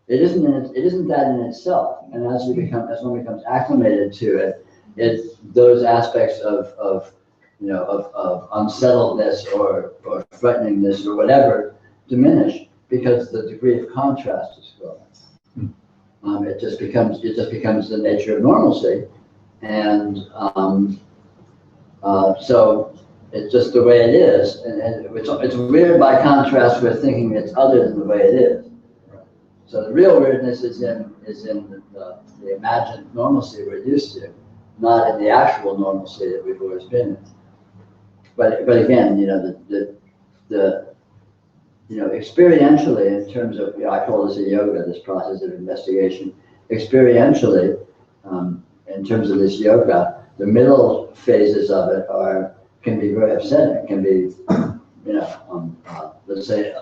It isn't that in itself. And as one becomes acclimated to it, it's those aspects of unsettledness or threateningness or whatever diminish because the degree of contrast is growing. It just becomes the nature of normalcy, and so it's just the way it is, and it's weird by contrast with thinking it's other than the way it is. So the real weirdness is in the imagined normalcy we're used to, not in the actual normalcy that we've always been in. But again, experientially, in terms of, I call this a yoga, this process of investigation. Experientially, in terms of this yoga, the middle phases of it can be very upsetting. Can be, let's say,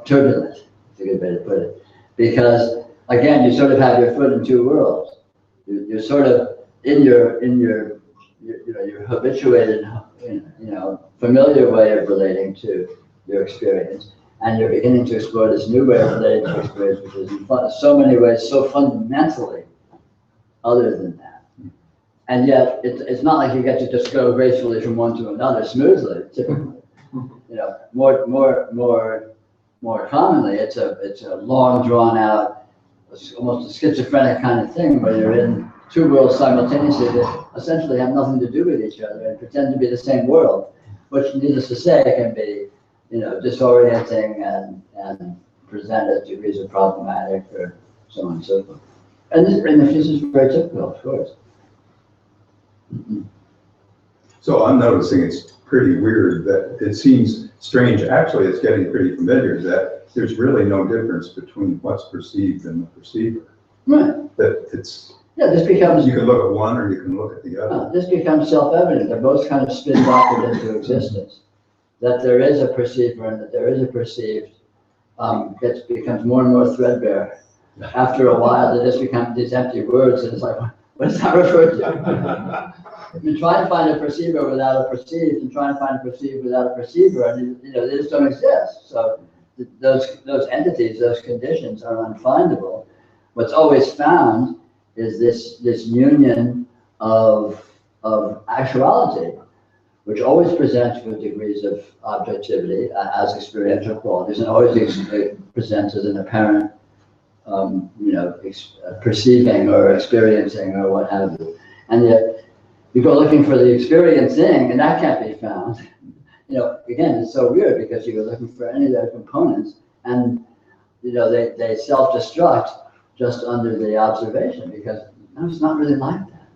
turbulent. Is a good way to put it. Because again, you sort of have your foot in two worlds. You're sort of in your habituated, familiar way of relating to your experience, and you're beginning to explore this new way of relating to experience, which is in so many ways so fundamentally other than that. And yet, it's not like you get to just go gracefully from one to another smoothly. Typically, more commonly, it's a long, drawn out, almost a schizophrenic kind of thing where you're in two worlds simultaneously that essentially have nothing to do with each other and pretend to be the same world, which, needless to say, can be, disorienting and present as degrees of problematic or so on and so forth. And this is very typical, of course. So I'm noticing it's pretty weird that it seems strange. Actually, it's getting pretty familiar that there's really no difference between what's perceived and the perceiver. Right. That it's, this becomes, you can look at one or you can look at the other. This becomes self-evident. They're both kind of spin-doctored into existence. That there is a perceiver and that there is a perceived, it becomes more and more threadbare. After a while, they just become these empty words, and it's like, what does that refer to? You try to find a perceiver without a perceived, and try to find a perceived without a perceiver, and they just don't exist. So those entities, those conditions are unfindable. What's always found is this union of actuality, which always presents with degrees of objectivity as experiential qualities, and always presents as an apparent, perceiving or experiencing or what have you. And yet, you go looking for the experiencing, and that can't be found. Again, it's so weird because you go looking for any of their components, and they self-destruct just under the observation, because no, it's not really like that.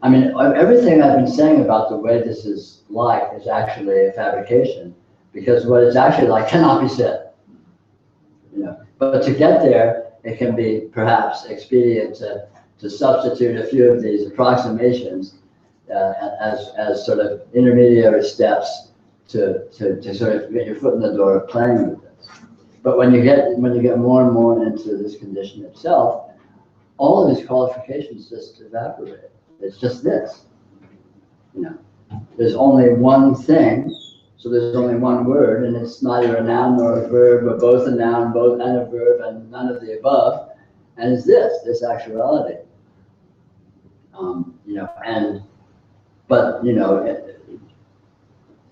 Everything I've been saying about the way this is like is actually a fabrication, because what it's actually like cannot be said. But to get there, it can be perhaps expedient to substitute a few of these approximations as sort of intermediary steps to sort of get your foot in the door of playing with this. But when you get more and more into this condition itself, all of these qualifications just evaporate. It's just this. There's only one thing, so there's only one word, and it's neither a noun nor a verb, but both a noun, both and a verb, and none of the above. And it's this actuality.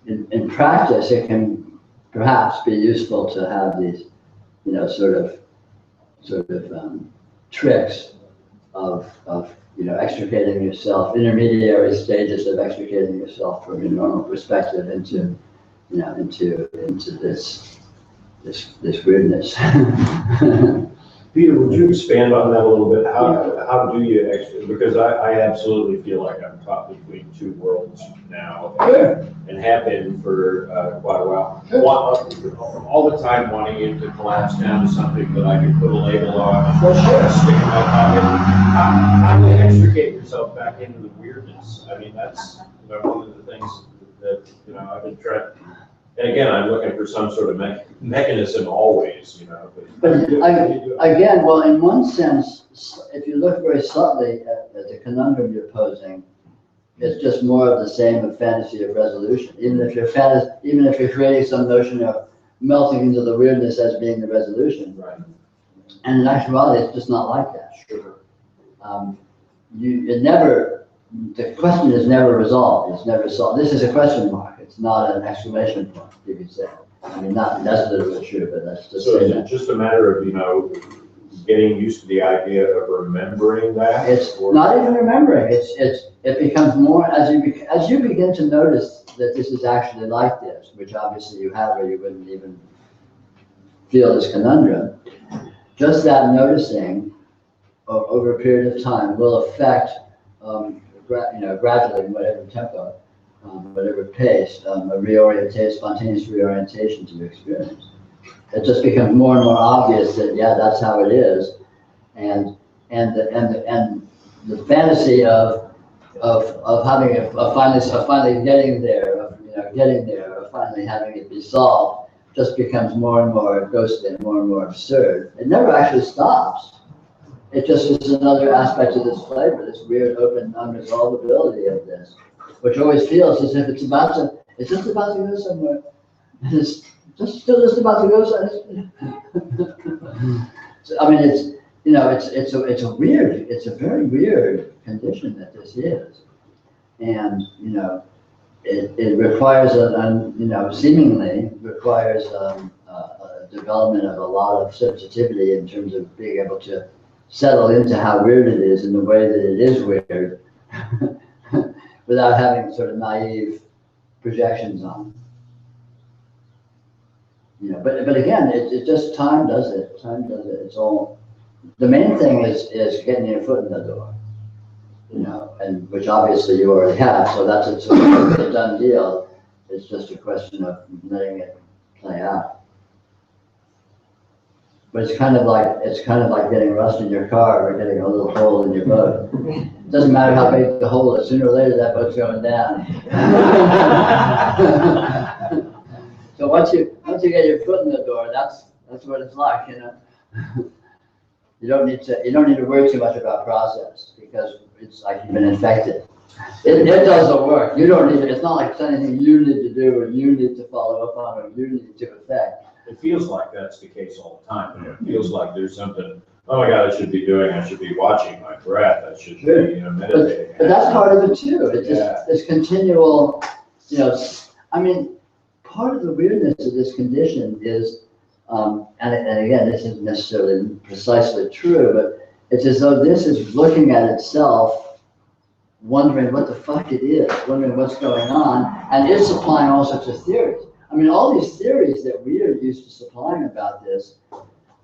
In practice, it can perhaps be useful to have these, sort of tricks of extricating yourself, intermediary stages of extricating yourself from your normal perspective into this weirdness. Peter, would you expand on that a little bit? How do you because I absolutely feel like I'm caught between two worlds now, and have been for quite a while. All the time wanting it to collapse down to something that I can put a label on, stick in my pocket. How do you extricate yourself back into the weirdness? I mean, that's one of the things that I've been trying. And again, I'm looking for some sort of mechanism always, But again, well, in one sense, if you look very subtly at the conundrum you're posing, it's just more of the same of fantasy of resolution. Even if you're creating some notion of melting into the weirdness as being the resolution, right? And in actuality, it's just not like that. Sure. The question is never resolved. It's never solved. This is a question mark. It's not an exclamation point, you could say. I mean, not that's literally true, but that's just So saying is that. it just a matter of, you know, getting used to the idea of remembering that? It's Or- not even remembering. It becomes more as you begin to notice that this is actually like this, which obviously you have, or you wouldn't even feel this conundrum. Just that noticing over a period of time will affect, gradually, whatever tempo, whatever pace, a spontaneous reorientation to your experience. It just becomes more and more obvious that, yeah, that's how it is. And the fantasy of finally getting there, of finally having it be solved, just becomes more and more ghostly and more absurd. It never actually stops. It just is another aspect of this flavor, this weird open unresolvability of this, which always feels as if it's just about to go somewhere. It's just about to go somewhere. So, I mean, it's a very weird condition that this is. And, it requires seemingly requires a development of a lot of sensitivity in terms of being able to settle into how weird it is in the way that it is weird without having sort of naive projections on it. But again, it just time does it. It's all, the main thing is getting your foot in the door, and which obviously you already have, so that's a done deal. It's just a question of letting it play out. But it's kind of like getting rust in your car or getting a little hole in your boat. It doesn't matter how big the hole is, sooner or later that boat's going down. So once you get your foot in the door, that's what it's like, You don't need to worry too much about process because it's like you've been infected. It does the work. You don't need it. It's not like it's anything you need to do or you need to follow up on or you need to affect. It feels like that's the case all the time. It feels like there's something, oh my God, I should be doing, I should be watching my breath, I should be, meditating. But that's part of it too. It's just this continual, I mean, part of the weirdness of this condition is, and again, this isn't necessarily precisely true, but it's as though this is looking at itself, wondering what the fuck it is, wondering what's going on, and it's supplying all sorts of theories. I mean, all these theories that we are used to supplying about this,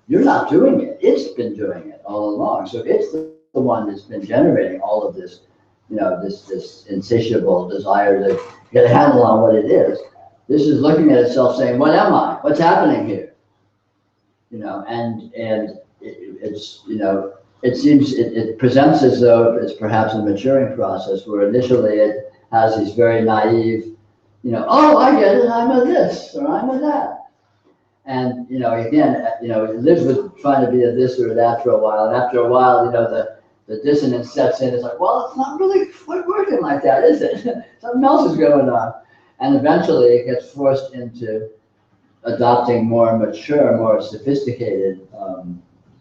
you're not doing it. It's been doing it all along. So it's the one that's been generating all of this, this insatiable desire to get a handle on what it is. This is looking at itself saying, what am I? What's happening here? And it's, it seems, it presents as though it's perhaps a maturing process where initially it has these very naive, oh, I get it, I'm a this, or I'm a that. And, again, it lives with trying to be a this or a that for a while. And after a while, the dissonance sets in. It's like, well, it's not really quite working like that, is it? Something else is going on. And eventually it gets forced into adopting more mature, more sophisticated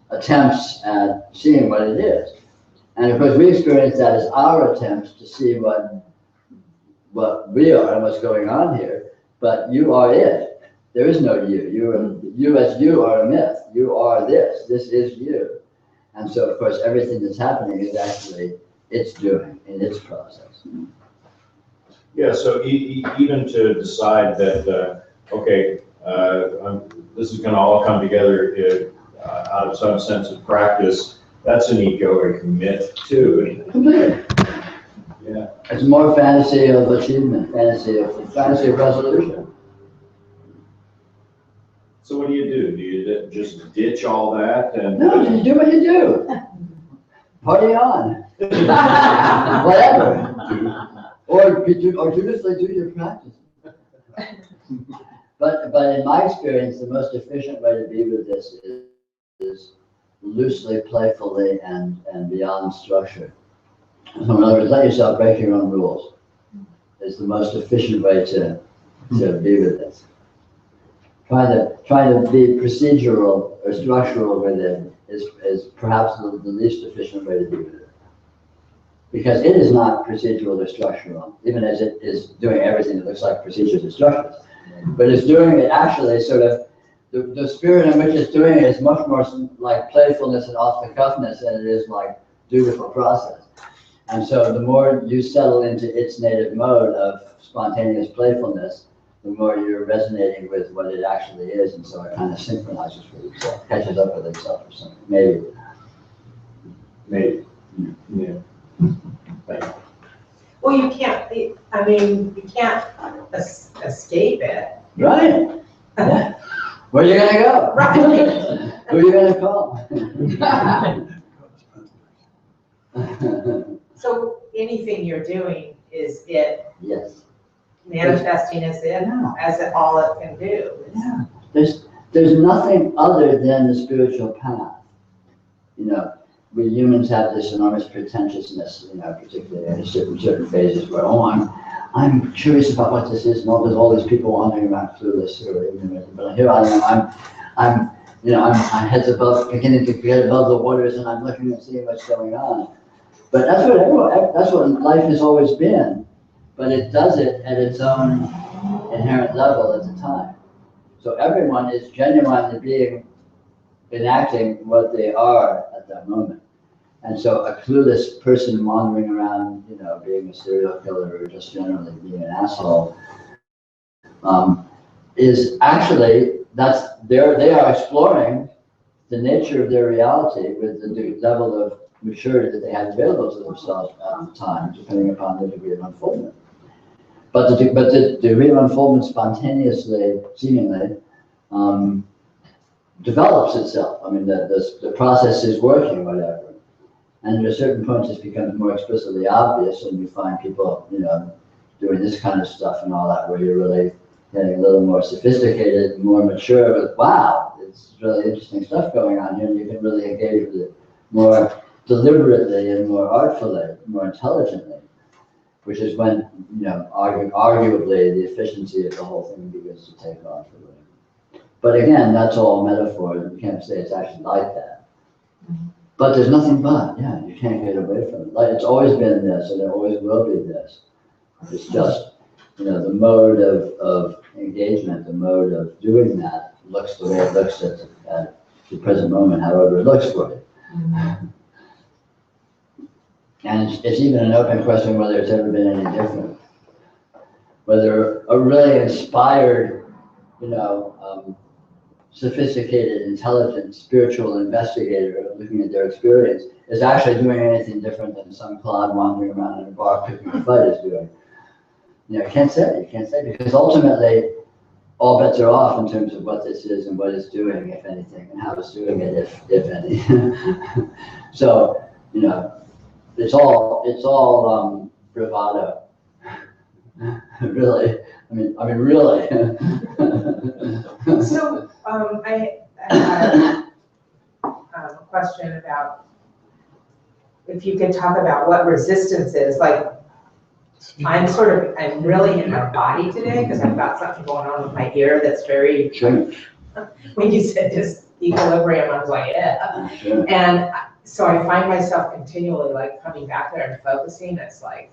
attempts at seeing what it is. And of course, we experience that as our attempts to see what we are and what's going on here. But you are it. There is no you. You as you are a myth. You are this. This is you. And so, of course, everything that's happening is actually its doing in its process. Yeah, so even to decide that, this is going to all come together out of some sense of practice, that's an egoic myth too. Completely. Yeah. It's more fantasy of achievement, fantasy of resolution. So what do? Do you just ditch all that and? No, you do what you do. Party on. Whatever. Or judiciously do your practice. But in my experience, the most efficient way to be with this is loosely, playfully, and beyond structure. So in other words, let yourself break your own rules. It's the most efficient way to be with this. Try to be procedural or structural with it is perhaps the least efficient way to do it. Because it is not procedural or structural, even as it is doing everything that looks like procedures and structures. But it's doing it actually sort of, the spirit in which it's doing it is much more like playfulness and off-the-cuffness than it is like dutiful process. And so the more you settle into its native mode of spontaneous playfulness, the more you're resonating with what it actually is, and so it kind of synchronizes with itself, catches up with itself or something, maybe. Maybe, yeah. Well, you can't, I mean, you can't escape it. Right. Yeah. Where are you gonna go? Right. Who are you gonna call? So anything you're doing is it Yes. manifesting as it, as it all it can do. Yeah. There's nothing other than the spiritual path. You know, we humans have this enormous pretentiousness, you know, particularly in certain phases where, oh, I'm curious about what this is, and there's all these people wandering around clueless or ignorant. But here I am, I'm heads above, beginning to get above the waters, and I'm looking and seeing what's going on. But that's what life has always been. But it does it at its own inherent level at the time. So everyone is genuinely enacting what they are at that moment. And so a clueless person wandering around, you know, being a serial killer or just generally being an asshole, is actually, they are exploring the nature of their reality with the level of maturity that they had available to themselves at the time, depending upon the degree of unfoldment. But the degree of unfoldment spontaneously, seemingly, develops itself. I mean, the process is working, whatever. And at a certain point, it becomes more explicitly obvious, and you find people, you know, doing this kind of stuff and all that, where you're really getting a little more sophisticated, more mature with, wow, it's really interesting stuff going on here, and you can really engage with it more deliberately and more artfully, more intelligently, which is when, you know, arguably the efficiency of the whole thing begins to take off. But again, that's all metaphor. You can't say it's actually like that. But there's nothing but, yeah, you can't get away from it. Like, it's always been this, and it always will be this. It's just, you know, the mode of engagement, the mode of doing that looks the way it looks at the present moment, however it looks for you. And it's even an open question whether it's ever been any different. Whether a really inspired, you know, sophisticated, intelligent, spiritual investigator looking at their experience is actually doing anything different than some clod wandering around in a bar picking a fight is doing. You know, you can't say, because ultimately all bets are off in terms of what this is and what it's doing, if anything, and how it's doing it, if any. So, you know, it's all bravado. Really, I mean, really. So, I have a question about if you could talk about what resistance is. Like, I'm really in my body today because I've got something going on with my ear that's very, Sure. when you said just equilibrium, I was like, yeah. Sure. And so I find myself continually like coming back there and focusing. It's like,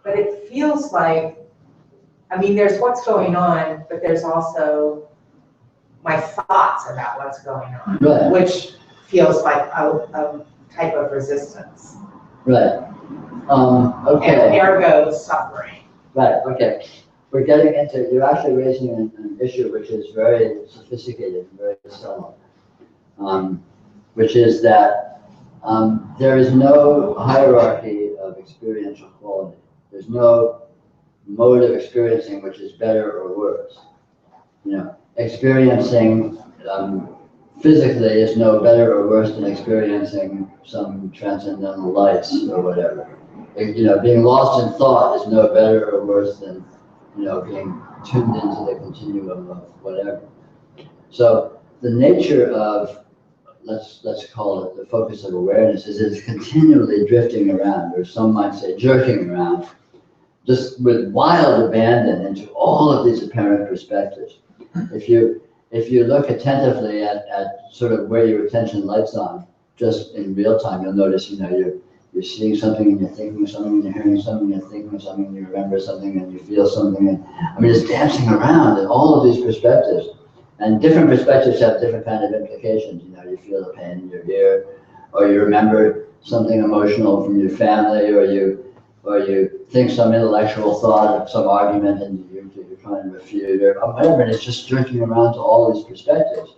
but it feels like, I mean, there's what's going on, but there's also my thoughts about what's going on, Right. which feels like a type of resistance. Right. And Okay. ergo suffering. Right. Okay. We're getting into, you're actually raising an issue which is very sophisticated and very subtle, which is that there is no hierarchy of experiential quality. There's no mode of experiencing which is better or worse. You know, experiencing physically is no better or worse than experiencing some transcendental lights or whatever. You know, being lost in thought is no better or worse than, you know, being tuned into the continuum of whatever. So the nature of, let's call it the focus of awareness, is it's continually drifting around, or some might say jerking around, just with wild abandon into all of these apparent perspectives. If if you look attentively at sort of where your attention lights on, just in real time, you'll notice, you're seeing something and you're thinking something, and you're hearing something, and you're thinking something, and you remember something, and you feel something, and I mean, it's dancing around in all of these perspectives. And different perspectives have different kind of implications. You feel the pain in your ear, or you remember something emotional from your family, or you think some intellectual thought of some argument and you're trying to refute, or whatever, and it's just jerking around to all these perspectives.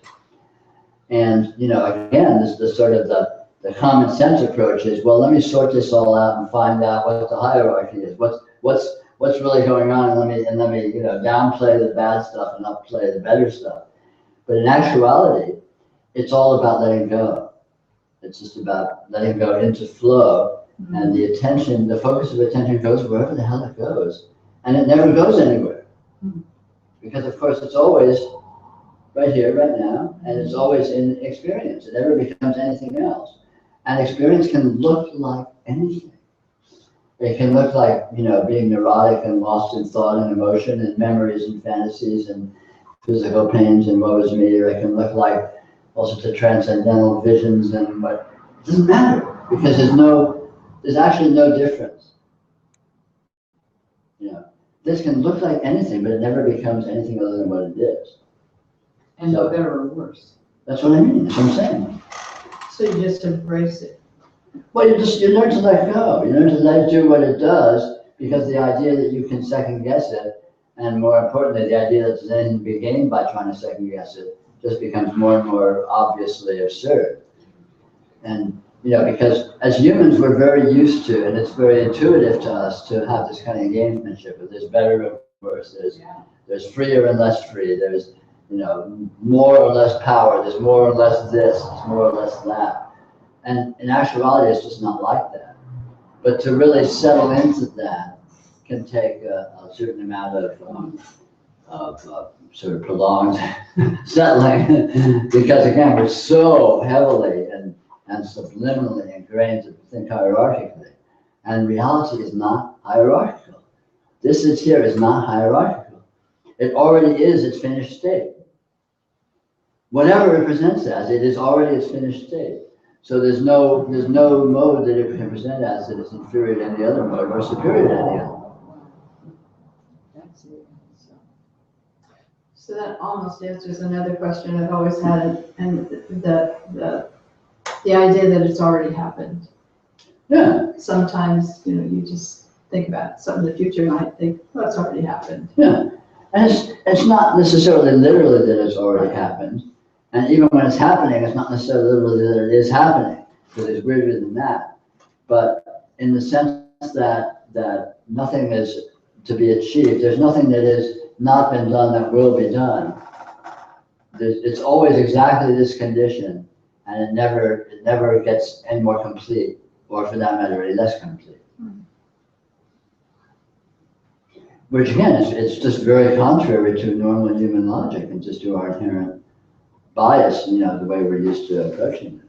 And, again, this the sort of the common sense approach is, well, let me sort this all out and find out what the hierarchy is. What's really going on, and let me downplay the bad stuff and upplay the better stuff. But in actuality, it's all about letting go. It's just about letting go into flow, and the attention, the focus of attention goes wherever the hell it goes, and it never goes anywhere, because of course it's always right here, right now, and it's always in experience. It never becomes anything else, and experience can look like anything. It can look like being neurotic and lost in thought and emotion and memories and fantasies and physical pains and woe is me, or it can look like all sorts of transcendental visions and what. It doesn't matter, because there's actually no difference. This can look like anything, but it never becomes anything other than what it is. And no better or worse. That's what I mean, that's what I'm saying. So you just embrace it. Well, you learn to let go. You learn to let it do what it does, because the idea that you can second guess it, and more importantly, the idea that there's anything to be gained by trying to second guess it, just becomes more and more obviously absurd. And, because as humans, we're very used to, and it's very intuitive to us to have this kind of gamesmanship. There's better and worse. There's freer and less free. There's, more or less power. There's more or less this. There's more or less that. And in actuality, it's just not like that. But to really settle into that can take a certain amount of sort of prolonged settling, because again, we're so heavily and subliminally ingrained to think hierarchically, and reality is not hierarchical. This is here is not hierarchical. It already is its finished state. Whatever it presents as, it is already its finished state. So there's no mode that it can present as that is inferior to any other mode or superior to any other. That's it. So that almost answers another question I've always had, and the idea that it's already happened. Yeah. Sometimes, you just think about something in the future, and I think, well, it's already happened. Yeah. And it's not necessarily literally that it's already happened. And even when it's happening, it's not necessarily literally that it is happening, because it's weirder than that. But in the sense that nothing is to be achieved, there's nothing that has not been done that will be done. It's always exactly this condition, and it never gets any more complete, or for that matter, any less complete. Which again, it's just very contrary to normal human logic and just to our inherent bias, the way we're used to approaching this.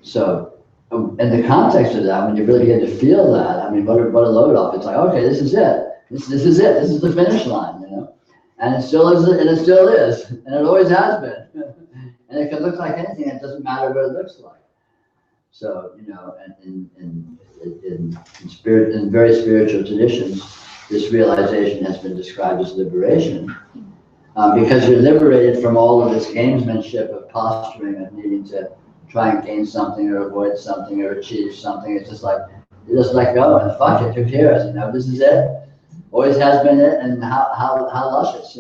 So in the context of that, when you really begin to feel that, I mean, what a load off. It's like, okay, this is it. This is it. This is the finish line, And it still is, and it still is, and it always has been. And it can look like anything. It doesn't matter what it looks like. So, in very spiritual traditions, this realization has been described as liberation. Because you're liberated from all of this gamesmanship of posturing, of needing to try and gain something or avoid something or achieve something. It's just like, you just let go and fuck it, who cares, this is it. Always has been it, and how luscious,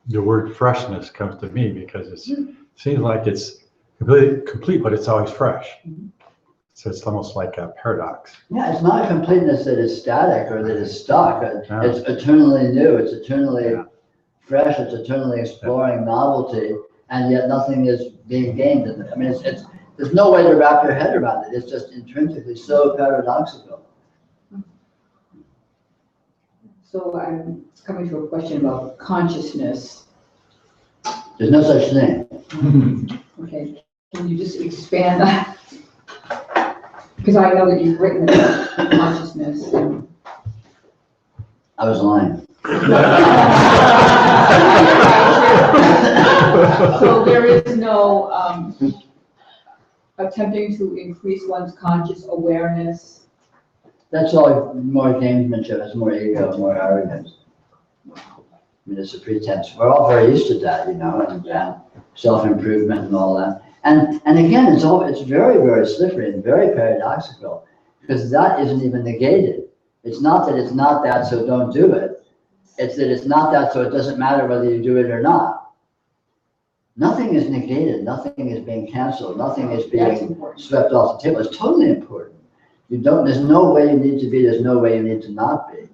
The word freshness comes to me because it seems like it's complete, but it's always fresh. So it's almost like a paradox. Yeah, it's not a completeness that is static or that is stuck. It's eternally new. It's eternally fresh. It's eternally exploring novelty, and yet nothing is being gained in it. I mean, there's no way to wrap your head around it. It's just intrinsically so paradoxical. So I'm coming to a question about consciousness. There's no such thing. Okay, can you just expand that? Because I know that you've written about consciousness. I was lying. So there is no attempting to increase one's conscious awareness. That's all more gamesmanship, it's more ego, more arrogance. I mean, it's a pretense. We're all very used to that, and self-improvement and all that. And again, it's very, very slippery and very paradoxical, because that isn't even negated. It's not that it's not that, so don't do it. It's that it's not that, so it doesn't matter whether you do it or not. Nothing is negated. Nothing is being canceled. Nothing is being swept off the table. It's totally important. There's no way you need to be. There's no way you need to not be.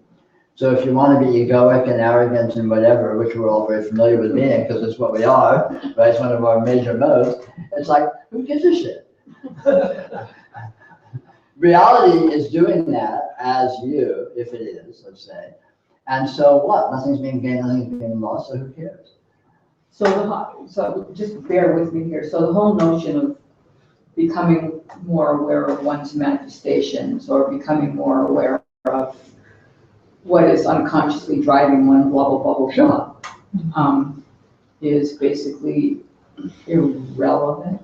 So if you want to be egoic and arrogant and whatever, which we're all very familiar with being, because it's what we are, right? It's one of our major modes. It's like, who gives a shit? Reality is doing that as you, if it is, let's say. And so what? Nothing's being gained, nothing's being lost, so who cares? So just bear with me here. So the whole notion of becoming more aware of one's manifestations, or becoming more aware of what is unconsciously driving one, blah, blah, blah, blah, blah, is basically irrelevant.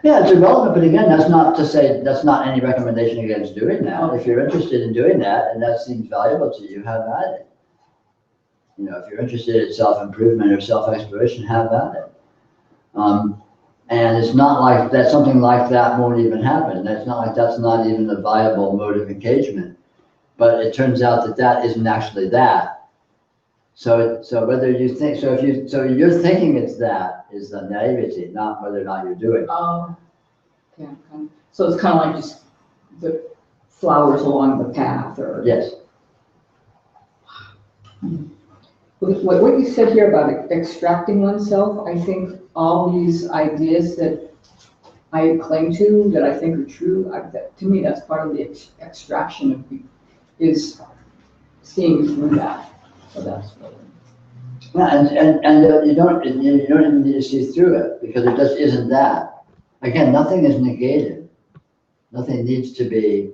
Yeah, it's irrelevant, but again, that's not to say, that's not any recommendation against doing that. If you're interested in doing that, and that seems valuable to you, have at it. If you're interested in self-improvement or self-exploration, have at it. And it's not like that something like that won't even happen. That's not like that's not even a viable mode of engagement. But it turns out that that isn't actually that. So whether you think, so you're thinking it's that is the naivety, not whether or not you're doing it. Yeah. So it's kind of like just the flowers along the path, or. Yes. What you said here about extracting oneself, I think all these ideas that I cling to, that I think are true, to me, that's part of the extraction of is seeing through that. So that's what. Yeah, and you don't even need to see through it, because it just isn't that. Again, nothing is negated. Nothing needs to be.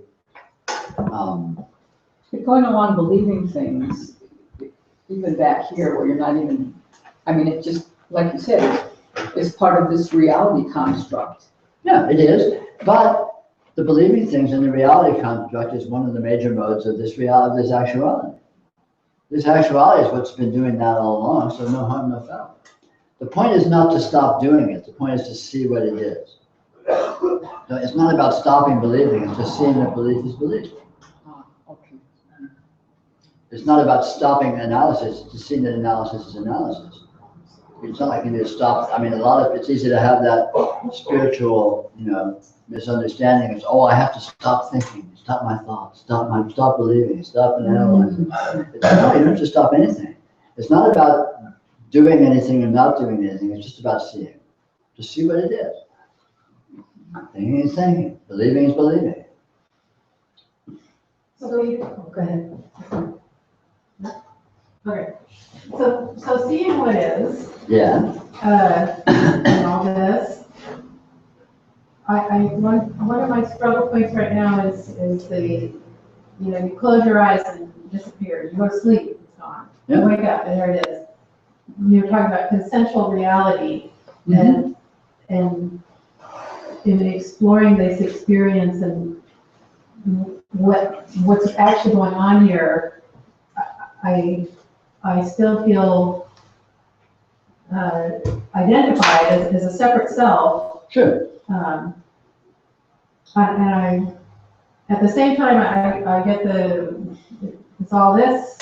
You're going along believing things, even back here, where you're not even. I mean, it just, like you said, it's part of this reality construct. Yeah, it is. But the believing things in the reality construct is one of the major modes of this reality, this actuality. This actuality is what's been doing that all along, so no harm, no foul. The point is not to stop doing it. The point is to see what it is. So it's not about stopping believing, it's just seeing that belief is belief. Okay. It's not about stopping analysis, it's just seeing that analysis is analysis. It's not like you need to stop. I mean, it's easy to have that spiritual, misunderstanding. It's, I have to stop thinking, stop my thoughts, stop believing, stop analyzing. No, you don't have to stop anything. It's not about doing anything or not doing anything. It's just about seeing. Just see what it is. Thinking is thinking. Believing is believing. So go ahead. Okay. So seeing what is. Yeah. And all this. One of my struggle points right now is the, you close your eyes and it disappears. You go to sleep, it's gone. Yeah. You wake up and there it is. You're talking about consensual reality, Mm-hmm. and in exploring this experience and what's actually going on here, I still feel identified as a separate self. Sure. And I, at the same time, I get it's all this.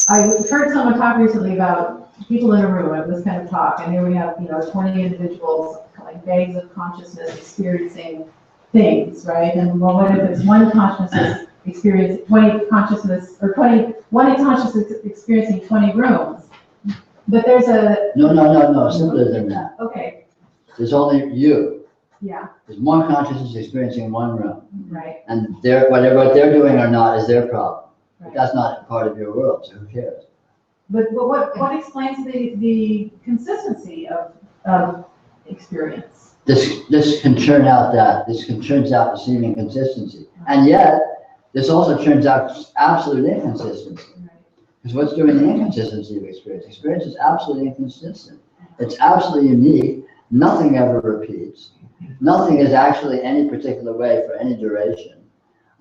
I heard someone talk recently about people in a room of this kind of talk, and here we have 20 individuals, like bags of consciousness experiencing things, right? And well, what if it's one consciousness experience 20 consciousness, or one consciousness experiencing 20 rooms? But there's a no, simpler than that. Okay. There's only you. Yeah. There's one consciousness experiencing one room. Right. And what they're doing or not is their problem. Right. But that's not part of your world, so who cares? But what explains the consistency of experience? This can churn out the seeming consistency. And yet, this also turns out absolute inconsistency. Because what's doing the inconsistency of experience? Experience is absolutely inconsistent. It's absolutely unique. Nothing ever repeats. Nothing is actually any particular way for any duration.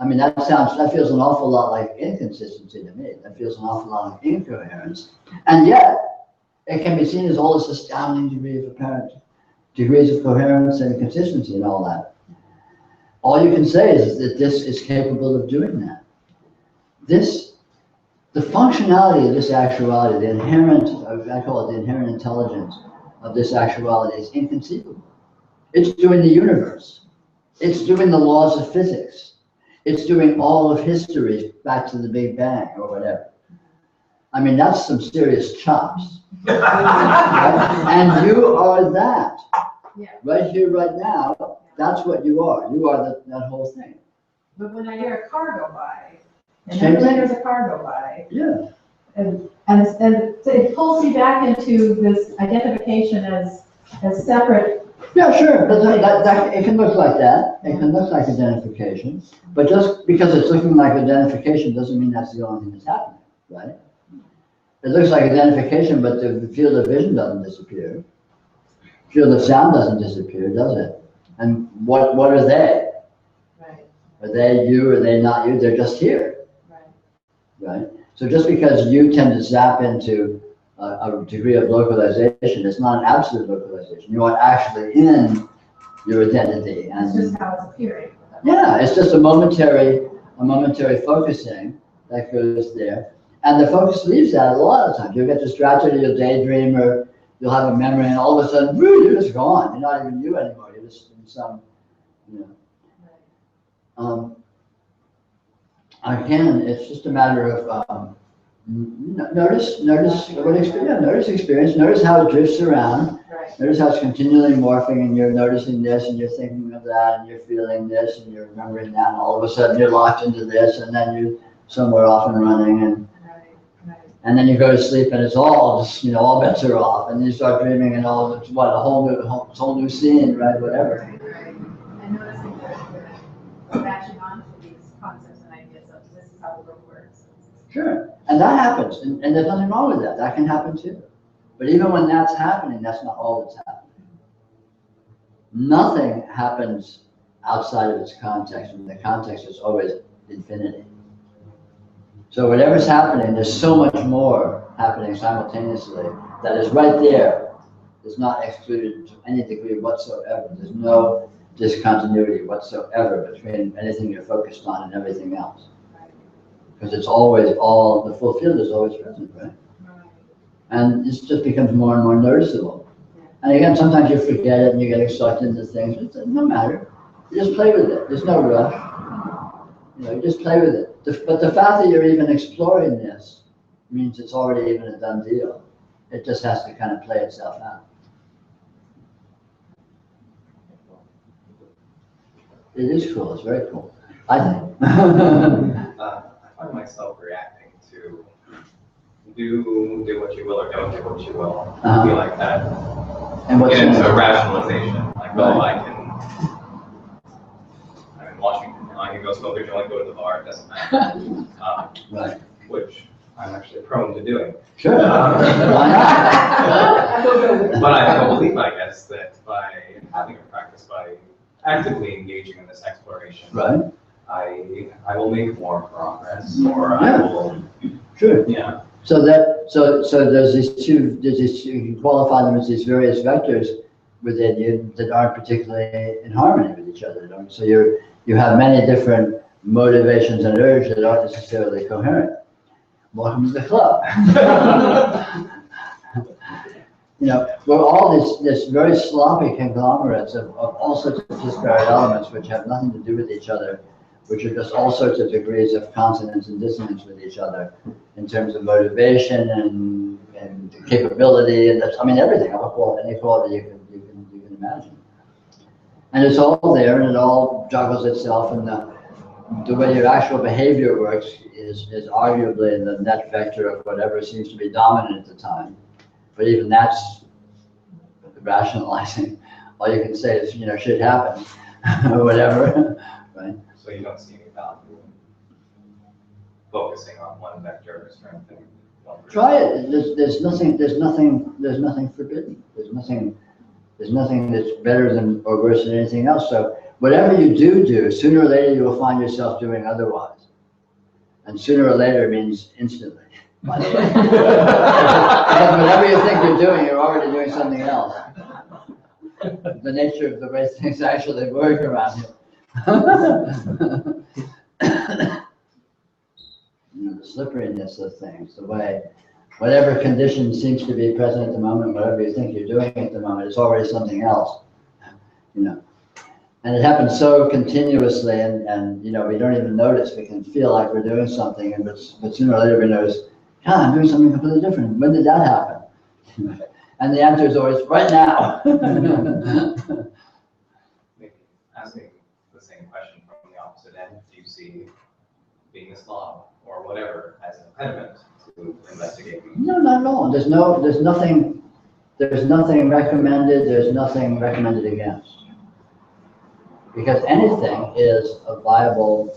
I mean, that feels an awful lot like inconsistency to me. That feels an awful lot like incoherence. And yet, it can be seen as all this astounding degrees of coherence and consistency and all that. All you can say is that this is capable of doing that. The functionality of this actuality, the inherent, I call it the inherent intelligence of this actuality is inconceivable. It's doing the universe. It's doing the laws of physics. It's doing all of history back to the Big Bang or whatever. I mean, that's some serious chops. Right? And you are that. Right here, right now, that's what you are. You are that whole thing. But when I hear a car go by, and Same then thing. there's a car go by, Yeah. and it pulls you back into this identification as separate. Yeah, sure. That, it can look like that. It can look like identification. But just because it's looking like identification doesn't mean that's the only thing that's happening, right? It looks like identification, but the field of vision doesn't disappear. Field of sound doesn't disappear, does it? And what are they? Right. Are they you? Are they not you? They're just here. Right. Right? So just because you tend to zap into a degree of localization, it's not an absolute localization. You are actually in your identity. And It's just how it's appearing. yeah, it's just a momentary focusing that goes there. And the focus leaves that a lot of times. You'll get distracted, or you'll daydream, or you'll have a memory, and all of a sudden, woo, you're just gone. You're not even you anymore. You're just in some, again, it's just a matter of notice experience, notice how it drifts around. Right. Notice how it's continually morphing, and you're noticing this, and you're thinking of that, and you're feeling this, and you're remembering that, and all of a sudden you're locked into this, and then you're somewhere off and running, and then you go to sleep, and it's all just, all bets are off, and you start dreaming, and all it's a whole new scene, right? Whatever. Right. And noticing that we're matching on to these concepts and ideas of this is how the world works. Sure, and that happens, and there's nothing wrong with that. That can happen too. But even when that's happening, that's not all that's happening. Nothing happens outside of its context, and the context is always infinity. So whatever's happening, there's so much more happening simultaneously that is right there. It's not excluded to any degree whatsoever. There's no discontinuity whatsoever between anything you're focused on and everything else. Because it's always the full field is always present, right? And this just becomes more and more noticeable. And again, sometimes you forget it and you get sucked into things. It no matter. You just play with it. There's no rush. You just play with it. But the fact that you're even exploring this means it's already even a done deal. It just has to kind of play itself out. It is cool. It's very cool, I think. I find myself reacting to do what you will or don't do what you will. I feel like that. And what's get into that? rationalization. Like, oh, Right. I'm in Washington. I can go smoke a joint, go to the bar. It doesn't matter. Right. Which I'm actually prone to doing. Sure. Why not? But I have a belief, I guess, that by having a practice, by actively engaging in this exploration, Right. I will make more progress, or I will, Sure. yeah. So there's these two, you can qualify them as these various vectors within you that aren't particularly in harmony with each other. So you have many different motivations and urges that aren't necessarily coherent. Welcome to the club. We're all this very sloppy conglomerates of all sorts of disparate elements which have nothing to do with each other, which are just all sorts of degrees of consonance and dissonance with each other in terms of motivation and capability, and everything, any quality you can imagine. And it's all there, and it all juggles itself, and the way your actual behavior works is arguably the net vector of whatever seems to be dominant at the time. But even that's rationalizing. All you can say is, shit happens, or whatever, right? So you don't see any value focusing on one vector or strengthening one. Try it. There's nothing forbidden. There's nothing that's better than or worse than anything else. So whatever you do, sooner or later you will find yourself doing otherwise. And sooner or later means instantly, by the way. Because whatever you think you're doing, you're already doing something else. The nature of the way things actually work around you. The slipperiness of things, the way whatever condition seems to be present at the moment, whatever you think you're doing at the moment, it's already something else. And it happens so continuously, and we don't even notice. We can feel like we're doing something, but sooner or later we notice, God, I'm doing something completely different. When did that happen? And the answer is always right now. Maybe asking the same question from the opposite end. Do you see being a slob or whatever as an impediment to investigating? No, not at all. There's nothing recommended. There's nothing recommended against. Because anything is a viable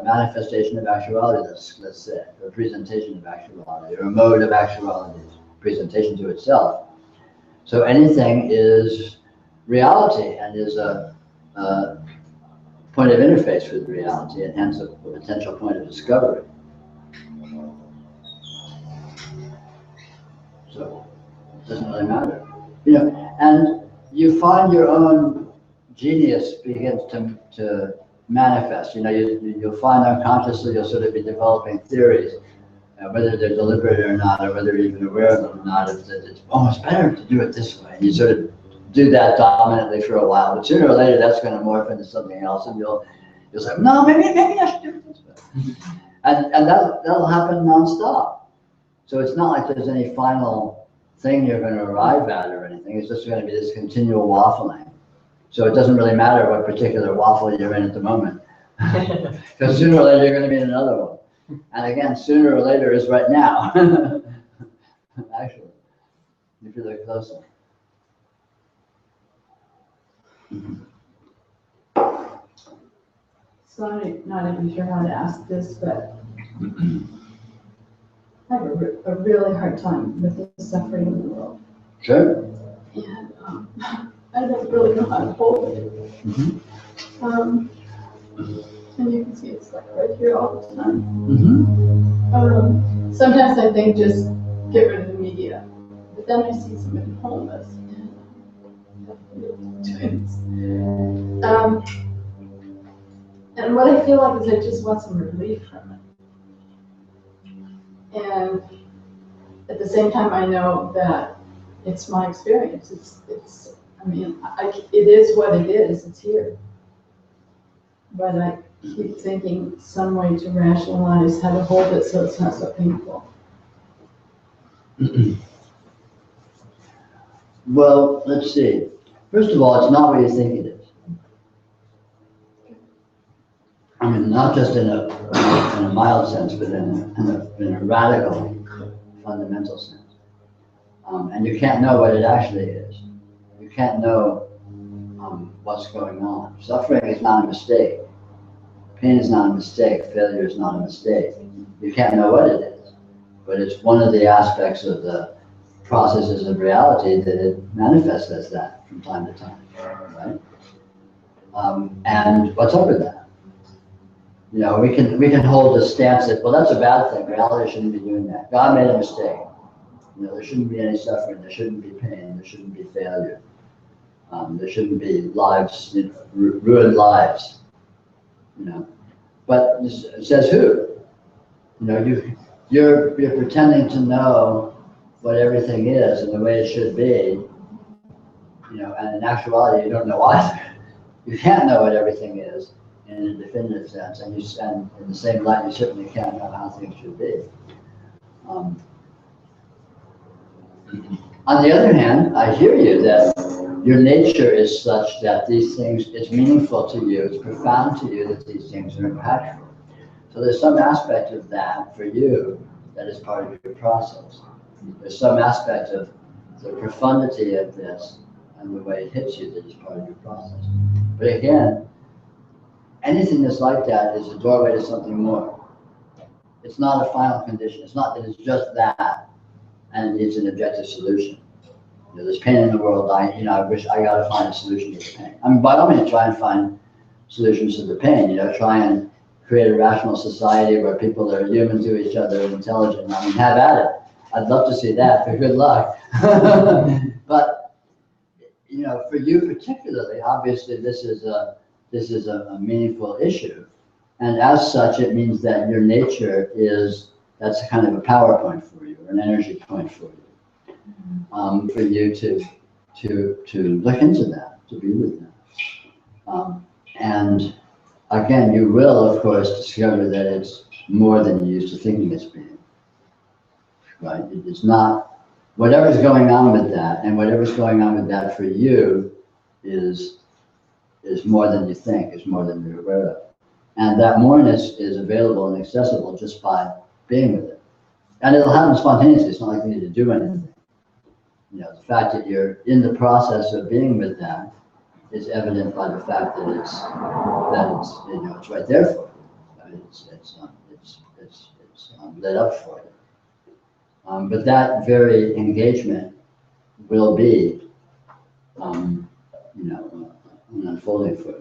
manifestation of actuality, let's say, or a presentation of actuality, or a mode of actuality, presentation to itself. So anything is reality and is a point of interface with reality, and hence a potential point of discovery. So it doesn't really matter. And you find your own genius begins to manifest. You'll find unconsciously you'll sort of be developing theories, whether they're deliberate or not, or whether you're even aware of them or not. It's almost better to do it this way. And you sort of do that dominantly for a while, but sooner or later that's going to morph into something else, and you'll say, no, maybe I should do it this way. And that'll happen nonstop. So it's not like there's any final thing you're going to arrive at or anything. It's just going to be this continual waffling. So it doesn't really matter what particular waffle you're in at the moment. Because sooner or later you're going to be in another one. And again, sooner or later is right now. Actually, if you look closely. So I'm not even sure how to ask this, but I have a really hard time with the suffering in the world. Sure. And I don't really know how to hold it. Mm-hmm. And you can see it's like right here all the time. Mm-hmm. Sometimes I think just get rid of the media, but then I see somebody homeless and twins. And what I feel like is I just want some relief from it. And at the same time, I know that it's my experience. It is what it is. It's here. But I keep thinking some way to rationalize how to hold it so it's not so painful. Well, let's see. First of all, it's not what you think it is. I mean, not just in a mild sense, but in a radical, fundamental sense. And you can't know what it actually is. You can't know what's going on. Suffering is not a mistake. Pain is not a mistake. Failure is not a mistake. You can't know what it is. But it's one of the aspects of the processes of reality that it manifests as that from time to time, right? And what's up with that? We can hold the stance that, well, that's a bad thing. Reality shouldn't be doing that. God made a mistake. There shouldn't be any suffering. There shouldn't be pain. There shouldn't be failure. There shouldn't be lives, ruined lives. But it says who? You're pretending to know what everything is and the way it should be. And in actuality, you don't know either. You can't know what everything is in a definitive sense, and in the same light, you certainly can't know how things should be. On the other hand, I hear you that your nature is such that these things, it's meaningful to you, it's profound to you that these things are impactful. So there's some aspect of that for you that is part of your process. There's some aspect of the profundity of this and the way it hits you that is part of your process. But again, anything that's like that is a doorway to something more. It's not a final condition. It's not that it's just that and it's an objective solution. You know, there's pain in the world. I wish I got to find a solution to the pain. I mean, by all means, try and find solutions to the pain. You know, try and create a rational society where people are human to each other and intelligent. I mean, have at it. I'd love to see that, but good luck. But, you know, for you particularly, obviously this is a meaningful issue. And as such, it means that your nature that's kind of a power point for you, or an energy point for you to look into that, to be with that. And again, you will, of course, discover that it's more than you used to thinking it's being. Right? It's not, whatever's going on with that, and whatever's going on with that for you is more than you think, is more than you're aware of. And that moreness is available and accessible just by being with it. And it'll happen spontaneously. It's not like you need to do anything. You know, the fact that you're in the process of being with that is evident by the fact that it's you know, it's right there for you. I mean, it's lit up for you. But that very engagement will be, you know, an unfolding for you.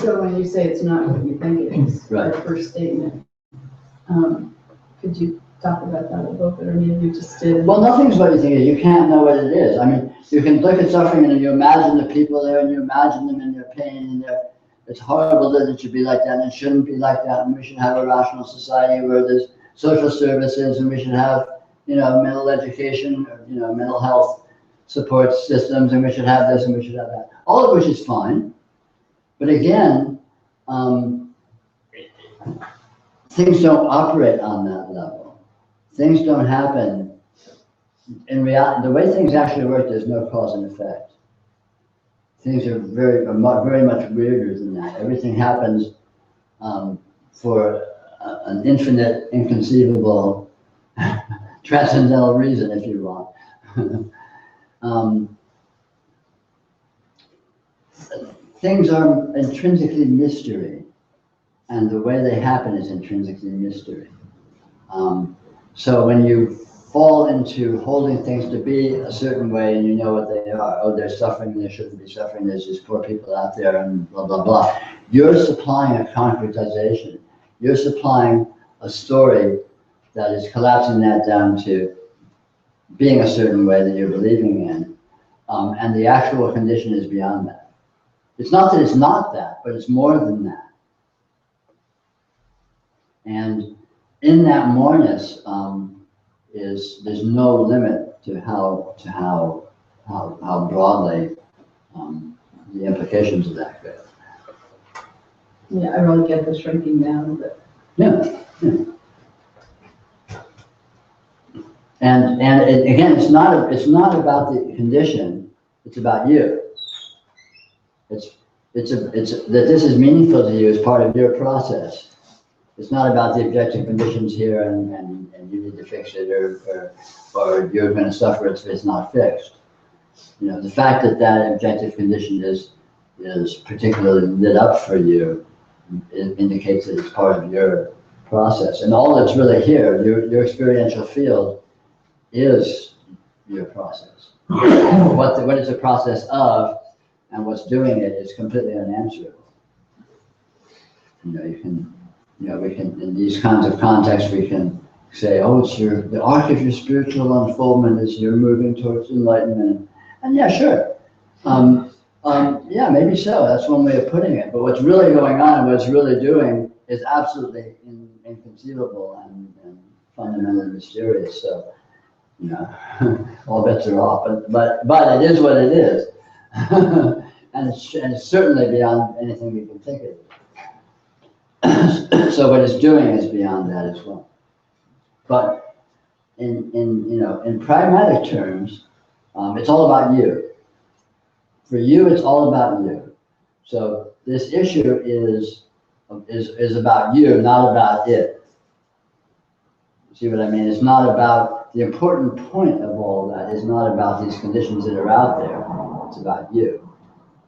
So when you say it's not what you think it is, Right. our first statement, could you talk about that a little bit, or maybe you just did? Well, nothing's what you think it is. You can't know what it is. I mean, you can look at suffering and you imagine the people there and you imagine them in their pain and it's horrible that it should be like that and it shouldn't be like that, and we should have a rational society where there's social services and we should have, you know, mental education, you know, mental health support systems, and we should have this and we should have that. All of which is fine. But again, things don't operate on that level. Things don't happen. In reality, the way things actually work, there's no cause and effect. Things are very much weirder than that. Everything happens for an infinite, inconceivable, transcendental reason, if you want. Things are intrinsically mystery, and the way they happen is intrinsically mystery. So when you fall into holding things to be a certain way and you know what they are, oh, they're suffering, they shouldn't be suffering, there's just poor people out there and blah, blah, blah. You're supplying a concretization. You're supplying a story that is collapsing that down to being a certain way that you're believing in. And the actual condition is beyond that. It's not that it's not that, but it's more than that. And in that moreness there's no limit to how broadly the implications of that go. Yeah, I really get the shrinking down, but. Yeah. And again, it's not about the condition. It's about you. It's that this is meaningful to you as part of your process. It's not about the objective conditions here and you need to fix it or you're going to suffer if it's not fixed. You know, the fact that that objective condition is particularly lit up for you, it indicates that it's part of your process. And all that's really here, your experiential field, is your process. What it's a process of and what's doing it is completely unanswerable. We can, in these kinds of contexts, we can say, oh, it's the arc of your spiritual unfoldment is you're moving towards enlightenment. And yeah, sure. Yeah, maybe so. That's one way of putting it. But what's really going on and what's really doing is absolutely inconceivable and fundamentally mysterious. So, you know, all bets are off. But it is what it is. and it's certainly beyond anything we can think of. So what it's doing is beyond that as well. But in pragmatic terms, it's all about you. For you, it's all about you. So this issue is about you, not about it. See what I mean? It's not about, the important point of all that is not about these conditions that are out there. It's about you.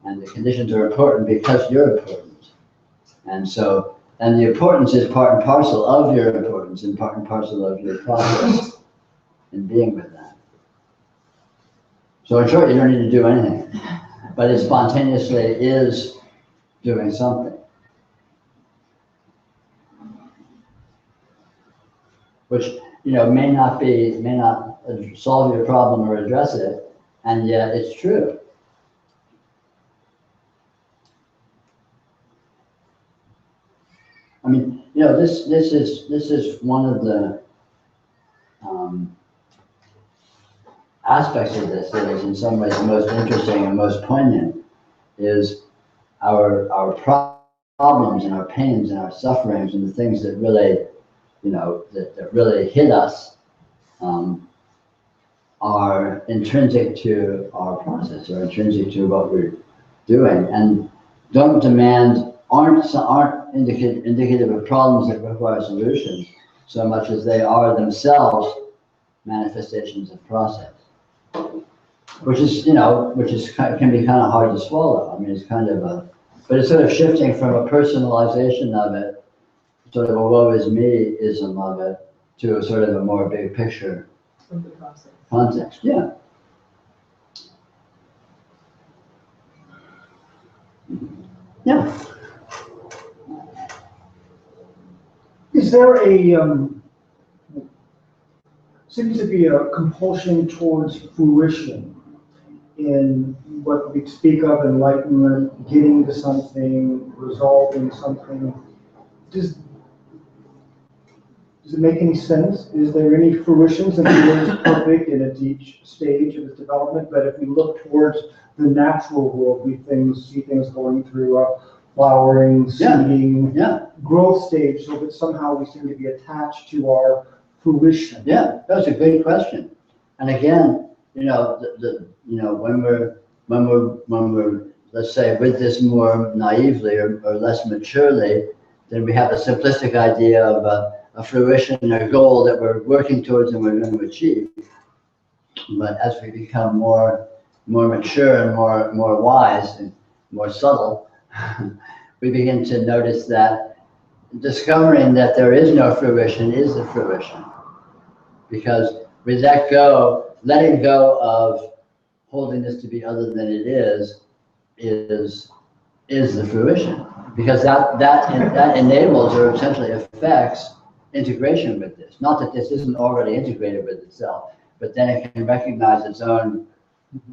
And the conditions are important because you're important. And so, and the importance is part and parcel of your importance and part and parcel of your progress in being with that. So in short, you don't need to do anything, but it spontaneously is doing something, which, may not solve your problem or address it, and yet it's true. I mean, this is one of the aspects of this that is in some ways the most interesting and most poignant, is our problems and our pains and our sufferings and the things that really, that really hit us, are intrinsic to our process, or intrinsic to what we're doing, and aren't indicative of problems that require solutions so much as they are themselves manifestations of process, which can be kind of hard to swallow. I mean, it's kind of but it's sort of shifting from a personalization of it, sort of a woe is me-ism of it, to a sort of a more big picture context. Yeah. Yeah. Is there seems to be a compulsion towards fruition in what we speak of enlightenment, getting to something, resolving something? Does it make any sense? Is there any fruitions? And it is perfect in its each stage of its development, but if we look towards the natural world, we see things going through a flowering, seeding, growth stage, so that somehow we seem to be attached to our fruition. Yeah, that's a good question. And again, when we're, let's say, with this more naively or less maturely, then we have a simplistic idea of a fruition, a goal that we're working towards and we're going to achieve. But as we become more mature and more wise and more subtle, we begin to notice that discovering that there is no fruition is the fruition. Because we letting go of holding this to be other than it is the fruition. Because that enables or essentially affects integration with this. Not that this isn't already integrated with itself, but then it can recognize its own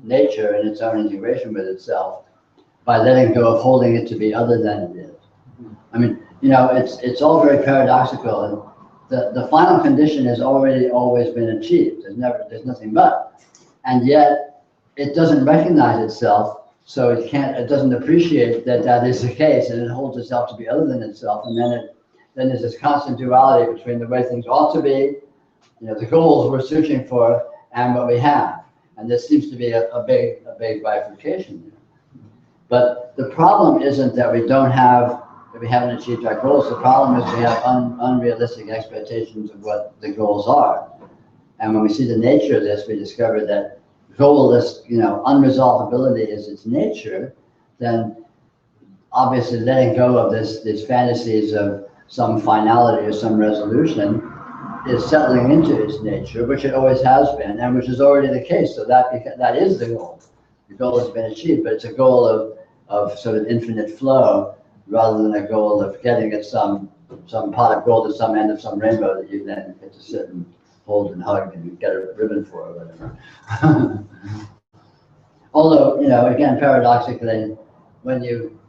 nature and its own integration with itself by letting go of holding it to be other than it is. I mean, it's all very paradoxical, and the final condition has already always been achieved. There's nothing but, and yet it doesn't recognize itself, so it doesn't appreciate that is the case, and it holds itself to be other than itself, and then there's this constant duality between the way things ought to be, the goals we're searching for, and what we have, and this seems to be a big bifurcation. But the problem isn't that we haven't achieved our goals. The problem is we have unrealistic expectations of what the goals are. And when we see the nature of this, we discover that goalless, unresolvability is its nature, then obviously letting go of these fantasies of some finality or some resolution is settling into its nature, which it always has been, and which is already the case. So that is the goal. The goal has been achieved, but it's a goal of sort of infinite flow, rather than a goal of getting at some pot of gold at some end of some rainbow that you then get to sit and hold and hug and get a ribbon for or whatever. Although, again, paradoxically, when you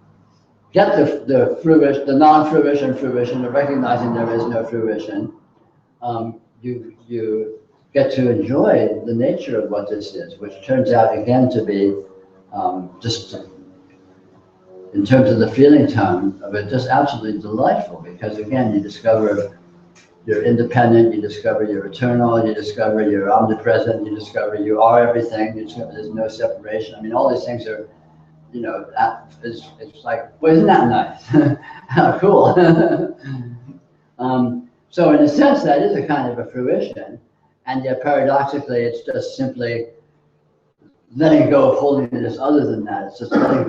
get the fruition, the non-fruition fruition of recognizing there is no fruition, you get to enjoy the nature of what this is, which turns out again to be just in terms of the feeling tone of it, just absolutely delightful, because again, you discover you're independent, you discover you're eternal, you discover you're omnipresent, you discover you are everything, you discover there's no separation. I mean, all these things are, it's like, well, isn't that nice? How cool. So in a sense, that is a kind of a fruition, and yet paradoxically, it's just simply letting go of holiness other than that. It's just letting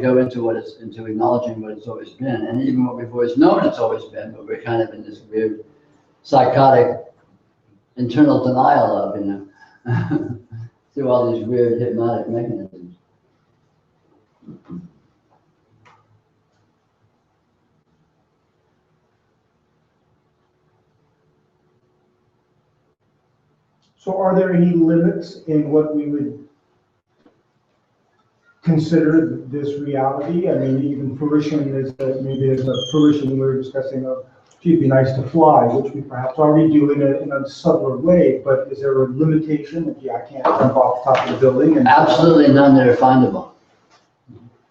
go into what it's, into acknowledging what it's always been. And even what we've always known it's always been, but we're kind of in this weird psychotic internal denial of, through all these weird hypnotic mechanisms. So are there any limits in what we would consider this reality? I mean, even fruition is, maybe there's a fruition we were discussing of, gee, it'd be nice to fly, which we perhaps already do in a subtler way, but is there a limitation that, yeah, I can't jump off the top of the building? And Absolutely none that are findable.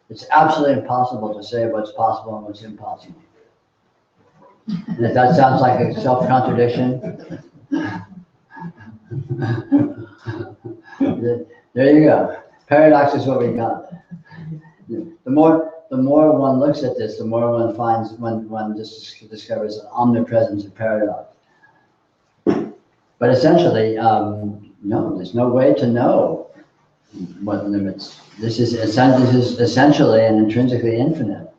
It's absolutely impossible to say what's possible and what's impossible. And if that sounds like a self-contradiction, there you go. Paradox is what we got. The more one looks at this, the more one finds, one just discovers an omnipresence of paradox. But essentially, no, there's no way to know what limits. This is essentially and intrinsically infinite.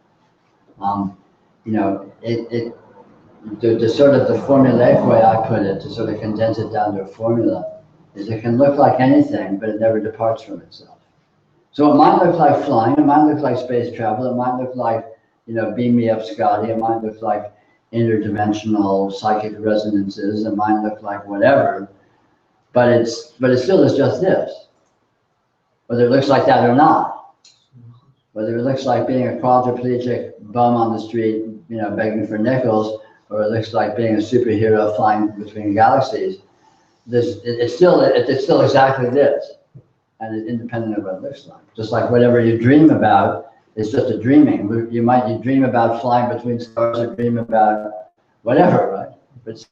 The sort of the formulaic way I put it, to sort of condense it down to a formula, is it can look like anything, but it never departs from itself. So it might look like flying, it might look like space travel, it might look like, beam me up Scotty, it might look like interdimensional psychic resonances, it might look like whatever, but it still is just this. Whether it looks like that or not, whether it looks like being a quadriplegic bum on the street, begging for nickels, or it looks like being a superhero flying between galaxies, it's still exactly this. And it's independent of what it looks like. Just like whatever you dream about, it's just a dreaming. You dream about flying between stars, or dream about whatever, right? But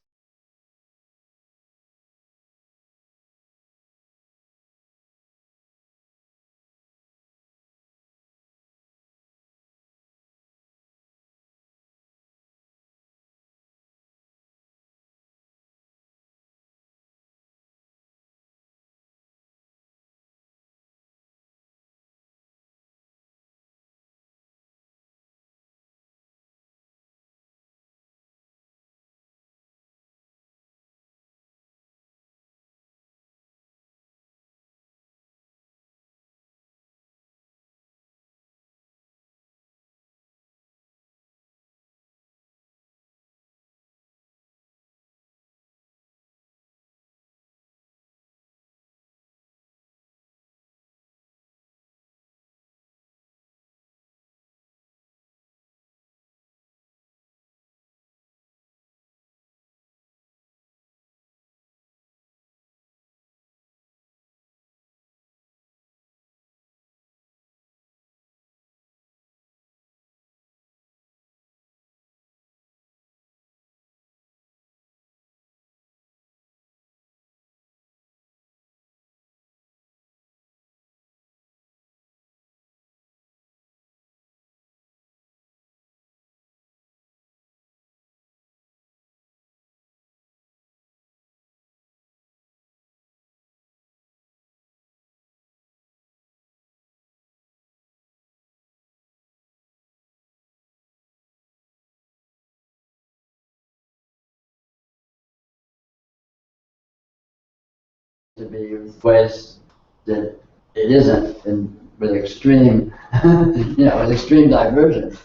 to be ways that it isn't, and with extreme, with extreme divergence.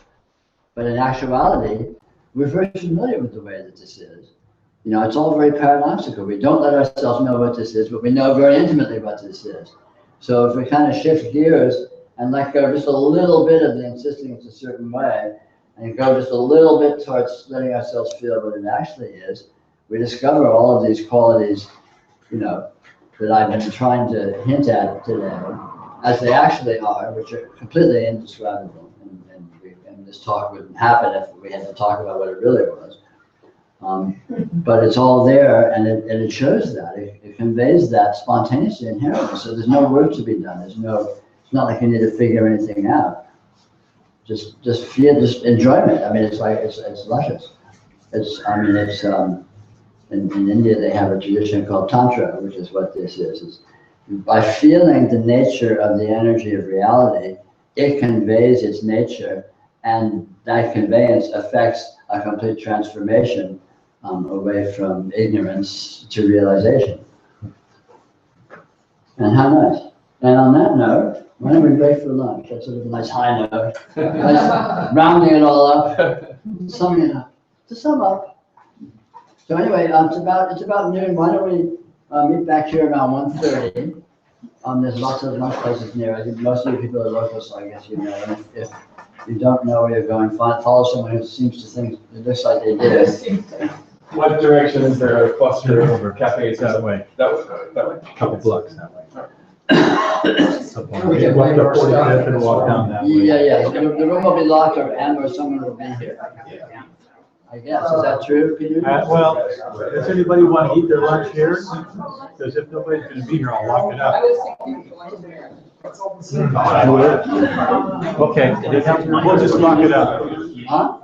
But in actuality, we're very familiar with the way that this is. It's all very paradoxical. We don't let ourselves know what this is, but we know very intimately what this is. So if we kind of shift gears and let go just a little bit of the insisting it's a certain way, and go just a little bit towards letting ourselves feel what it actually is, we discover all of these qualities, that I've been trying to hint at today, as they actually are, which are completely indescribable. And this talk wouldn't happen if we had to talk about what it really was. But it's all there, and it shows that. It conveys that spontaneously inherently. So there's no work to be done. It's not like you need to figure anything out. Just feel, just enjoyment. I mean, it's luscious. In India, they have a tradition called Tantra, which is what this is. by feeling the nature of the energy of reality, it conveys its nature, and that conveyance affects a complete transformation away from ignorance to realization. And how nice. And on that note, why don't we break for lunch? That's sort of a nice high note. Nice rounding it all up, summing it up. To sum up. So anyway, it's about noon. Why don't we meet back here around 1:30? There's lots of lunch places near. I think most of you people are local, so I guess you know. And if you don't know where you're going, follow someone who seems to think it looks like they do. What direction is there a cluster of cafes That way, That way. a couple blocks that way. We can Walk up 45th and walk down that way. Yeah. The room will be locked, or someone will be here. I guess. Is that true, Peter? Well, does anybody want to eat their lunch here? Because if nobody's going to be here, I'll lock it up. Okay, we'll just lock it up. Huh?